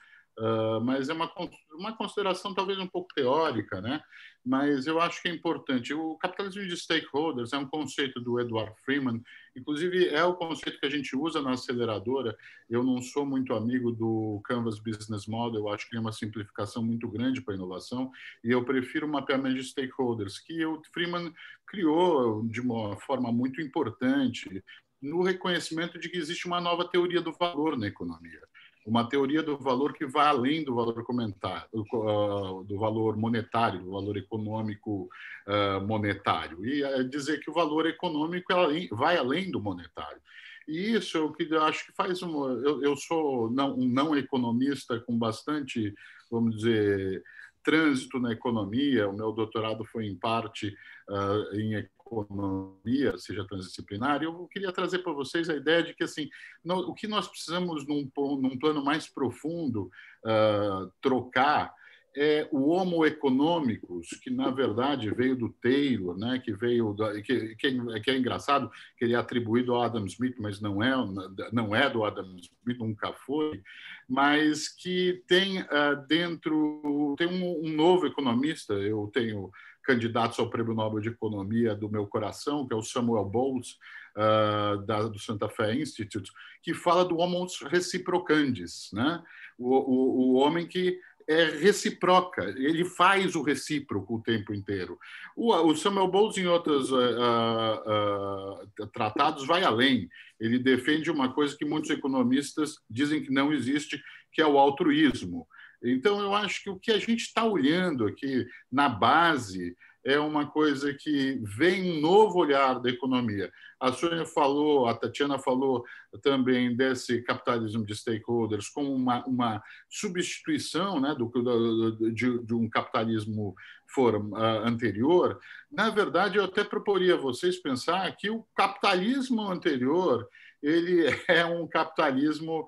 mas é uma consideração talvez um pouco teórica, né? Mas eu acho que é importante. O capitalismo de stakeholders é um conceito do Edward Freeman, inclusive é o conceito que a gente usa na aceleradora. Eu não sou muito amigo do Canvas Business Model, eu acho que é uma simplificação muito grande para a inovação, e eu prefiro o mapeamento de stakeholders, que o Freeman criou de uma forma muito importante no reconhecimento de que existe uma nova teoria do valor na economia. Uma teoria do valor que vai além do valor do valor monetário, do valor econômico monetário. E dizer que o valor econômico vai além do monetário. E isso é o que eu acho que faz eu sou um não economista com bastante, vamos dizer, trânsito na economia. O meu doutorado foi, em parte, em economia, seja transdisciplinar. Eu queria trazer para vocês a ideia de que assim, o que nós precisamos, num plano mais profundo, trocar é o homo economicus, que na verdade veio do Taylor, né? Que é engraçado, que ele é atribuído ao Adam Smith, mas não é do Adam Smith, nunca foi, mas que tem dentro, tem um novo economista. Eu tenho candidatos ao Prêmio Nobel de Economia do meu coração, que é o Samuel Bowles, do Santa Fe Institute, que fala do homo reciprocandis, né? O homem que reciproca, ele faz o recíproco o tempo inteiro. O Samuel Bowles, em outros tratados, vai além. Ele defende uma coisa que muitos economistas dizem que não existe, que é o altruísmo. Então, eu acho que o que a gente está olhando aqui na base é uma coisa que vem um novo olhar da economia. A Sônia falou, a Tatiana falou também desse capitalismo de stakeholders como uma substituição, né, de um capitalismo anterior. Na verdade, eu até proporia a vocês pensar que o capitalismo anterior ele é um capitalismo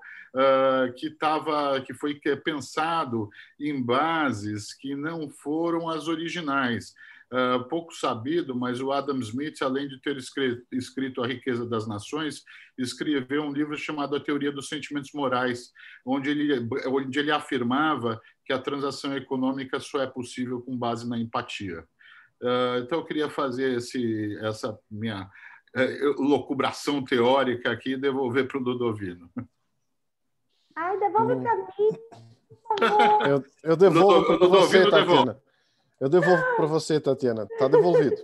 que foi pensado em bases que não foram as originais. Pouco sabido, mas o Adam Smith, além de ter escrito A Riqueza das Nações, escreveu um livro chamado A Teoria dos Sentimentos Morais, onde ele afirmava que a transação econômica só é possível com base na empatia. Então, eu queria fazer essa minha locubração teórica aqui e devolver para o Ludovino. Ai, devolve para mim, por favor. Eu devolvo para você, Tatiana. Eu devolvo para você, Tatiana. Está devolvido.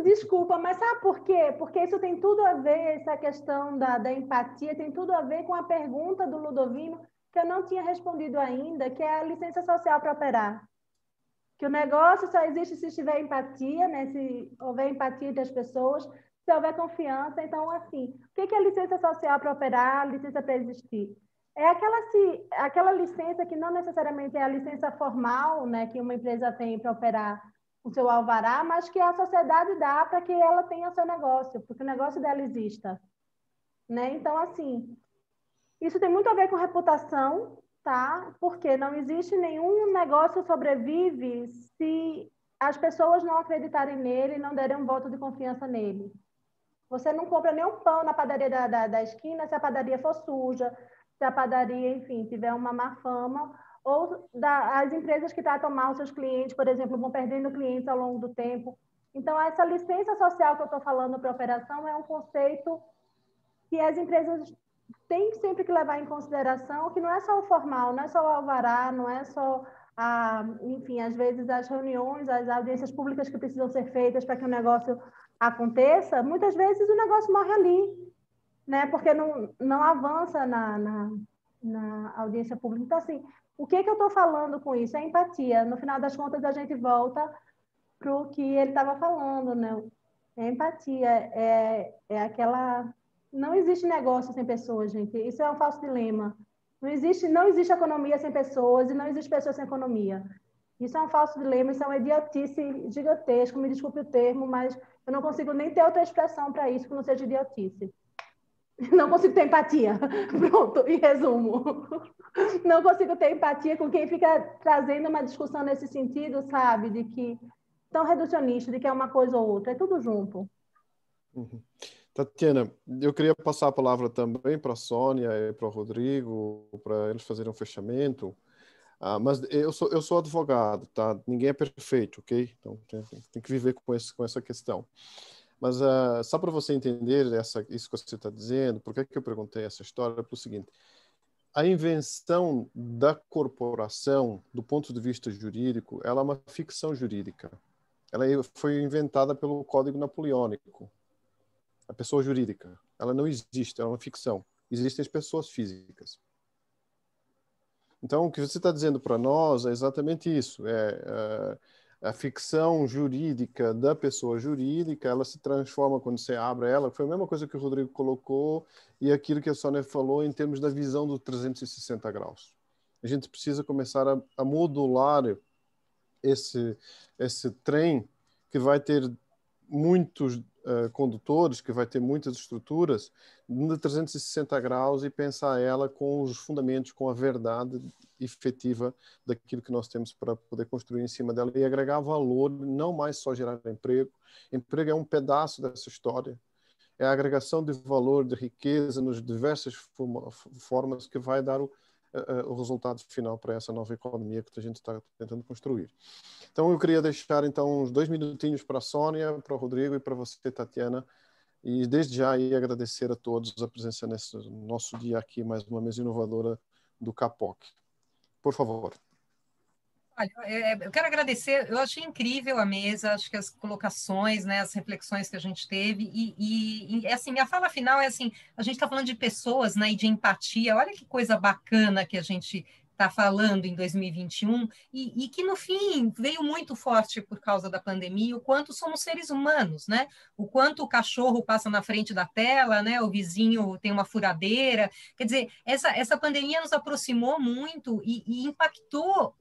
Desculpa, mas sabe por quê? Porque isso tem tudo a ver, essa questão da empatia, tem tudo a ver com a pergunta do Ludovino, que eu não tinha respondido ainda, que é a licença social para operar. Que o negócio só existe se tiver empatia, né? Se houver empatia entre as pessoas, se houver confiança. Então, assim, o que é a licença social para operar, a licença para existir? É aquela licença que não necessariamente é a licença formal, né, que uma empresa tem para operar o seu alvará, mas que a sociedade dá para que ela tenha seu negócio, porque o negócio dela exista. Né? Então, assim, isso tem muito a ver com reputação, tá? Porque não existe nenhum negócio sobrevive se as pessoas não acreditarem nele e não derem um voto de confiança nele. Você não compra nenhum pão na padaria da esquina se a padaria for suja, se a padaria, enfim, tiver uma má fama, ou as empresas que tratam mal seus clientes, por exemplo, vão perdendo clientes ao longo do tempo. Então, essa licença social que eu estou falando para operação é um conceito que as empresas têm sempre que levar em consideração, que não é só o formal, não é só o alvará, não é só, enfim, às vezes as reuniões, as audiências públicas que precisam ser feitas para que o negócio aconteça, muitas vezes o negócio morre ali, né? Porque não avança na audiência pública. Então, assim, o que eu estou falando com isso? É empatia. No final das contas, a gente volta para o que ele estava falando, né? É empatia, é aquela... Não existe negócio sem pessoas, gente. Isso é um falso dilema. Não existe economia sem pessoas e não existe pessoas sem economia. Isso é um falso dilema, isso é uma idiotice gigantesca, me desculpe o termo, mas eu não consigo nem ter outra expressão para isso que não seja idiotice. Não consigo ter empatia. Pronto, em resumo. Não consigo ter empatia com quem fica trazendo uma discussão nesse sentido, sabe? De que tão reducionista, de que é uma coisa ou outra. É tudo junto. Uhum. Tatiana, eu queria passar a palavra também para a Sônia e para o Rodrigo, para eles fazerem um fechamento. Mas eu sou advogado, tá? Ninguém é perfeito, ok? Então tem que viver com essa questão. Mas só para você entender isso que você está dizendo, por que eu perguntei essa história? É pelo seguinte: a invenção da corporação, do ponto de vista jurídico, ela é uma ficção jurídica. Ela foi inventada pelo Código Napoleônico. A pessoa jurídica, ela não existe, ela é uma ficção. Existem as pessoas físicas. Então, o que você está dizendo para nós é exatamente isso. A ficção jurídica da pessoa jurídica, ela se transforma quando você abre ela. Foi a mesma coisa que o Rodrigo colocou e aquilo que a Sônia falou em termos da visão do 360 graus. A gente precisa começar a modular esse trem que vai ter muitos condutores, que vai ter muitas estruturas, de 360 graus e pensar ela com os fundamentos, com a verdade efetiva daquilo que nós temos para poder construir em cima dela e agregar valor, não mais só gerar emprego. Emprego é um pedaço dessa história. É a agregação de valor, de riqueza, nas diversas formas que vai dar o resultado final para essa nova economia que a gente está tentando construir. Então, eu queria deixar então uns 2 minutinhos para a Sônia, para o Rodrigo e para você, Tatiana, e desde já aí agradecer a todos a presença nesse nosso dia aqui, mais uma mesa inovadora do CAPOC. Por favor. Olha, eu quero agradecer, eu achei incrível a mesa, acho que as colocações, né, as reflexões que a gente teve, e assim, minha fala final é assim, a gente está falando de pessoas, né, e de empatia, olha que coisa bacana que a gente está falando em 2021, e que, no fim, veio muito forte por causa da pandemia, o quanto somos seres humanos, né? O quanto o cachorro passa na frente da tela, né? O vizinho tem uma furadeira. Quer dizer, essa pandemia nos aproximou muito e impactou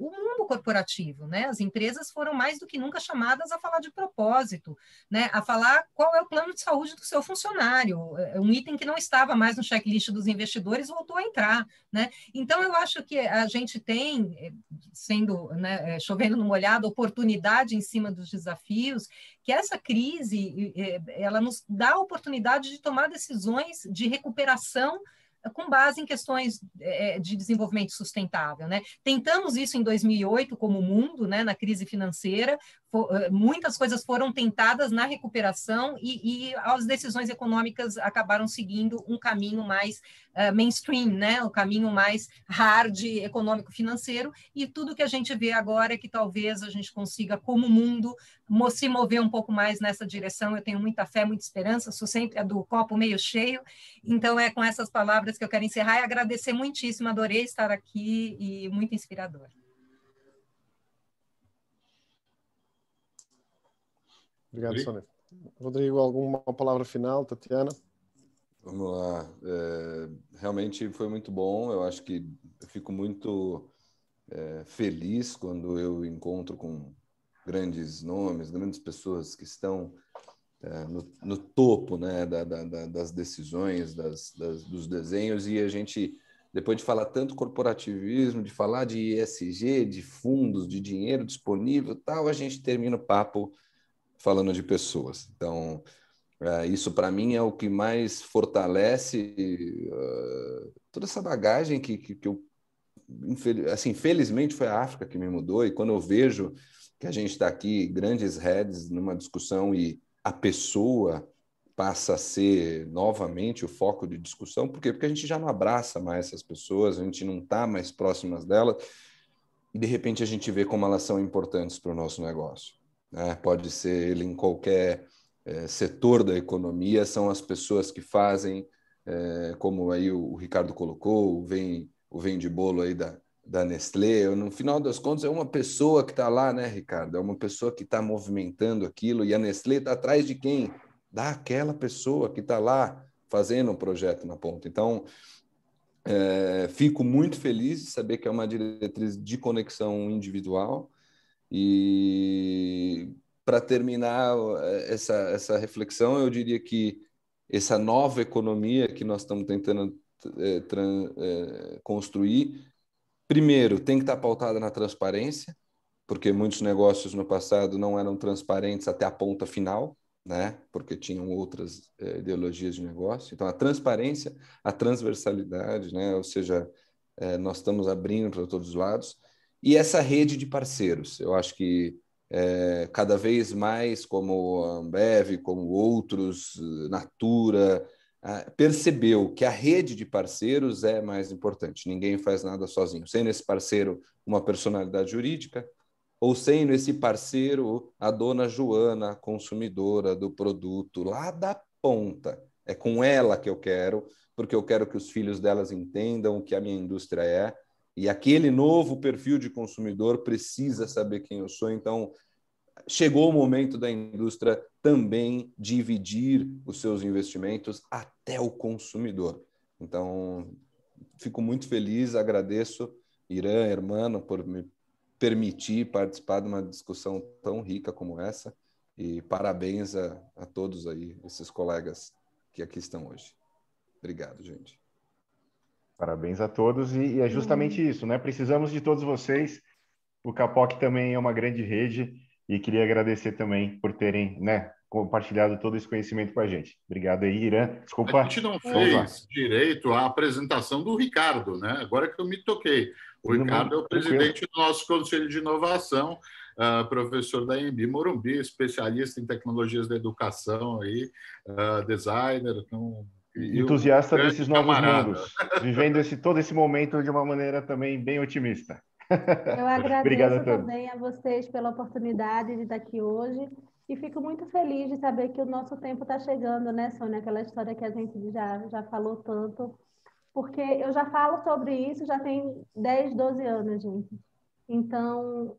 o mundo corporativo, né? As empresas foram mais do que nunca chamadas a falar de propósito, né? A falar qual é o plano de saúde do seu funcionário. Um item que não estava mais no checklist dos investidores voltou a entrar, né? Então, eu acho que a gente tem, sendo, né, chovendo no molhado, oportunidade em cima dos desafios, que essa crise ela nos dá a oportunidade de tomar decisões de recuperação com base em questões de desenvolvimento sustentável, né? Tentamos isso em 2008 como mundo, né, na crise financeira, muitas coisas foram tentadas na recuperação e as decisões econômicas acabaram seguindo um caminho mais mainstream, né, um caminho mais hard, econômico-financeiro, e tudo que a gente vê agora é que talvez a gente consiga, como mundo, se mover um pouco mais nessa direção. Eu tenho muita fé, muita esperança, sou sempre a do copo meio cheio, então é com essas palavras que eu quero encerrar e agradecer muitíssimo, adorei estar aqui e muito inspirador. Obrigado, Sônia. Rodrigo, alguma palavra final, Tatiana? Vamos lá. Realmente foi muito bom. Eu acho que eu fico muito feliz quando eu encontro com grandes nomes, grandes pessoas que estão no topo, né, das decisões, dos desenhos, e a gente, depois de falar tanto corporativismo, de falar de ESG, de fundos, de dinheiro disponível, tal, a gente termina o papo falando de pessoas. Então, isso para mim é o que mais fortalece toda essa bagagem que eu, assim, felizmente foi a África que me mudou, e quando eu vejo que a gente está aqui, grandes heads, numa discussão e a pessoa passa a ser novamente o foco de discussão. Por quê? Porque a gente já não abraça mais essas pessoas, a gente não está mais próximas delas, e de repente a gente vê como elas são importantes para o nosso negócio, né? Pode ser ele em qualquer setor da economia, são as pessoas que fazem, como aí o Ricardo colocou, o vende bolo aí da Nestlé. No final das contas, é uma pessoa que está lá, né, Ricardo? É uma pessoa que está movimentando aquilo, e a Nestlé está atrás de quem? Daquela pessoa que está lá fazendo um projeto na ponta. Então, fico muito feliz de saber que é uma diretriz de conexão individual. E, para terminar essa reflexão, eu diria que essa nova economia que nós estamos tentando construir, primeiro, tem que estar pautada na transparência, porque muitos negócios no passado não eram transparentes até a ponta final, né? Porque tinham outras ideologias de negócio. Então, a transparência, a transversalidade, né? Ou seja, nós estamos abrindo para todos os lados. E essa rede de parceiros, eu acho que cada vez mais, como a Ambev, como outros, Natura, percebeu que a rede de parceiros é mais importante. Ninguém faz nada sozinho. Sendo esse parceiro uma personalidade jurídica, ou sendo esse parceiro a dona Joana, consumidora do produto lá da ponta. É com ela que eu quero, porque eu quero que os filhos delas entendam o que a minha indústria é, e aquele novo perfil de consumidor precisa saber quem eu sou. Então, chegou o momento da indústria também dividir os seus investimentos até o consumidor. Então, fico muito feliz, agradeço, Irã, Hermano, por me permitir participar de uma discussão tão rica como essa, e parabéns a todos aí, esses colegas que aqui estão hoje. Obrigado, gente. Parabéns a todos, e é justamente isso, né? Precisamos de todos vocês. O Capoc também é uma grande rede, e queria agradecer também por terem, né, compartilhado todo esse conhecimento com a gente. Obrigado aí, Irã. Desculpa. A gente não fez direito à apresentação do Ricardo, né? Agora que eu me toquei. O Ricardo é o presidente do nosso Conselho de Inovação, professor da EMB Morumbi, especialista em tecnologias da educação, aí, designer, então, entusiasta desses novos mundos, vivendo todo esse momento de uma maneira também bem otimista. Eu agradeço também a vocês pela oportunidade de estar aqui hoje, e fico muito feliz de saber que o nosso tempo está chegando, né, Sônia? Aquela história que a gente já falou tanto. porque eu já falo sobre isso já tem 10, 12 anos, gente. Então,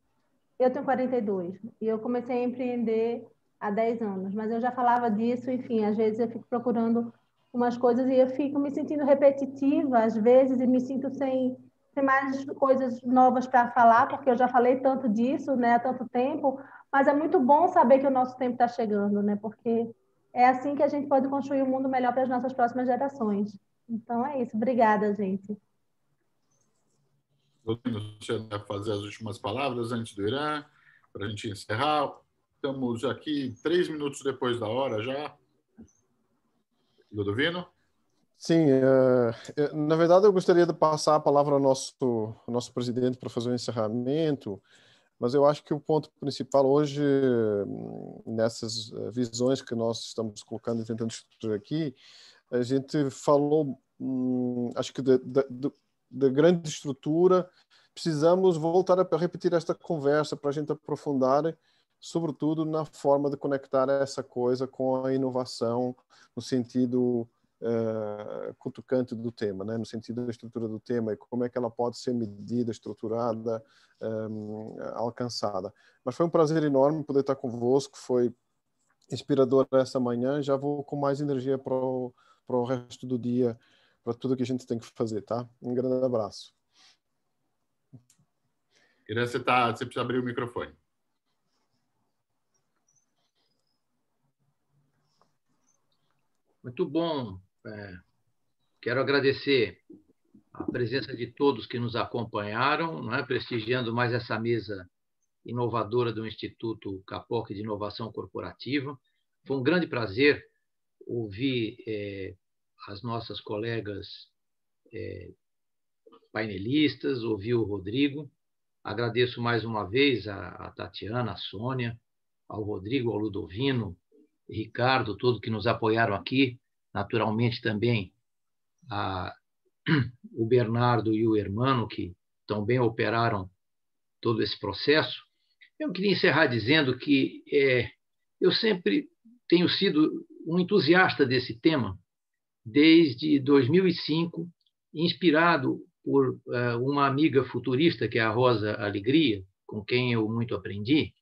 eu tenho 42 e eu comecei a empreender há 10 anos, mas eu já falava disso, enfim, às vezes eu fico procurando umas coisas e eu fico me sentindo repetitiva, às vezes, e me sinto sem mais coisas novas para falar, porque eu já falei tanto disso, né, há tanto tempo, mas é muito bom saber que o nosso tempo está chegando, né, porque é assim que a gente pode construir um mundo melhor para as nossas próximas gerações. Então é isso. Obrigada, gente. Você vai fazer as últimas palavras antes do Irã, para a gente encerrar. Estamos aqui 3 minutos depois da hora já. Ludovino? Sim, na verdade eu gostaria de passar a palavra ao nosso presidente para fazer o encerramento, mas eu acho que o ponto principal hoje, nessas visões que nós estamos colocando e tentando estruturar aqui, a gente falou, acho que da grande estrutura, precisamos voltar a repetir esta conversa para a gente aprofundar, sobretudo na forma de conectar essa coisa com a inovação, no sentido cutucante do tema, né? No sentido da estrutura do tema e como é que ela pode ser medida, estruturada, alcançada. Mas foi um prazer enorme poder estar convosco, foi inspirador essa manhã, já vou com mais energia para o resto do dia, para tudo que a gente tem que fazer, tá? Um grande abraço. Irã, você precisa abrir o microfone. Muito bom. Quero agradecer a presença de todos que nos acompanharam, não é? Prestigiando mais essa mesa inovadora do Instituto CAPOC de Inovação Corporativa. Foi um grande prazer ouvir as nossas colegas painelistas, ouvir o Rodrigo. Agradeço mais uma vez a Tatiana, a Sônia, ao Rodrigo, ao Ludovino, Ricardo, todos que nos apoiaram aqui, naturalmente também o Bernardo e o Hermano, que também operaram todo esse processo. Eu queria encerrar dizendo que eu sempre tenho sido um entusiasta desse tema, desde 2005, inspirado por uma amiga futurista, que é a Rosa Alegria, com quem eu muito aprendi.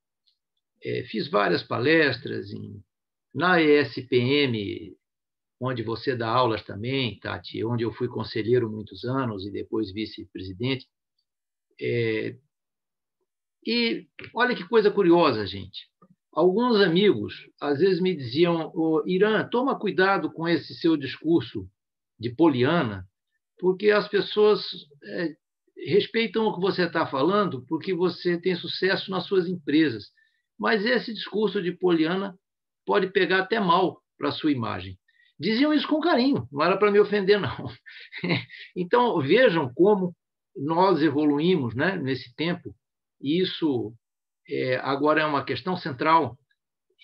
Fiz várias palestras na ESPM, onde você dá aulas também, Tati, onde eu fui conselheiro muitos anos e depois vice-presidente. E olha que coisa curiosa, gente. Alguns amigos, às vezes, me diziam: Irã, toma cuidado com esse seu discurso de poliana, porque as pessoas respeitam o que você está falando porque você tem sucesso nas suas empresas. Mas esse discurso de poliana pode pegar até mal para a sua imagem. Diziam isso com carinho, não era para me ofender, não. Então, vejam como nós evoluímos, né, nesse tempo. E isso agora é uma questão central.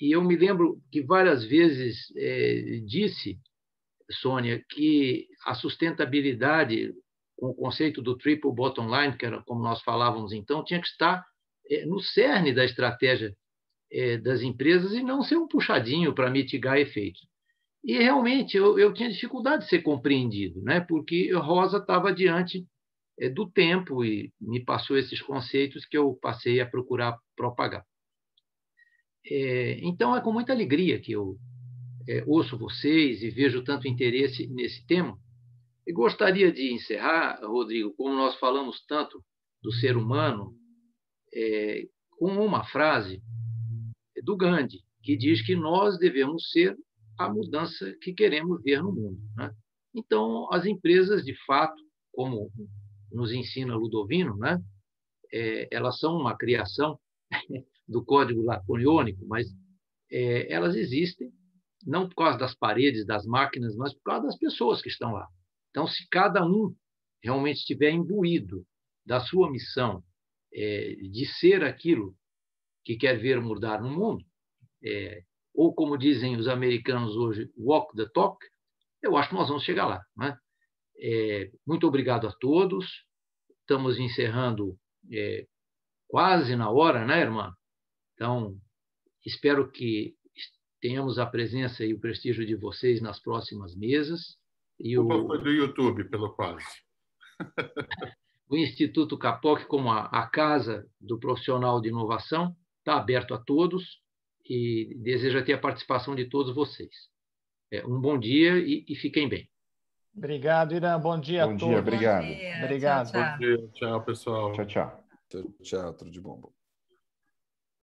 E eu me lembro que várias vezes disse, Sônia, que a sustentabilidade, com o conceito do triple bottom line, que era como nós falávamos então, tinha que estar no cerne da estratégia das empresas e não ser um puxadinho para mitigar efeitos. E realmente eu tinha dificuldade de ser compreendido, né? Porque Rosa estava diante do tempo e me passou esses conceitos que eu passei a procurar propagar. Então, é com muita alegria que eu ouço vocês e vejo tanto interesse nesse tema. E gostaria de encerrar, Rodrigo, como nós falamos tanto do ser humano, com uma frase do Gandhi, que diz que nós devemos ser a mudança que queremos ver no mundo, né? Então, as empresas, de fato, como nos ensina Ludovino, né? Elas são uma criação do código laconiônico, mas elas existem não por causa das paredes, das máquinas, mas por causa das pessoas que estão lá. Então, se cada um realmente estiver imbuído da sua missão de ser aquilo que quer ver mudar no mundo, ou como dizem os americanos hoje, walk the talk, eu acho que nós vamos chegar lá, né? Muito obrigado a todos. Estamos encerrando quase na hora, né, irmã? Então, espero que tenhamos a presença e o prestígio de vocês nas próximas mesas. E Culpa foi do YouTube, pelo quase. O Instituto CAPOC, como a casa do profissional de inovação, está aberto a todos e deseja ter a participação de todos vocês. Um bom dia e fiquem bem. Obrigado, Irã. Bom dia a todos. Bom dia, obrigado. Bom dia. Obrigado. Tchau, tchau. Bom dia, tchau, pessoal. Tchau, tchau. Tchau, tudo de bom.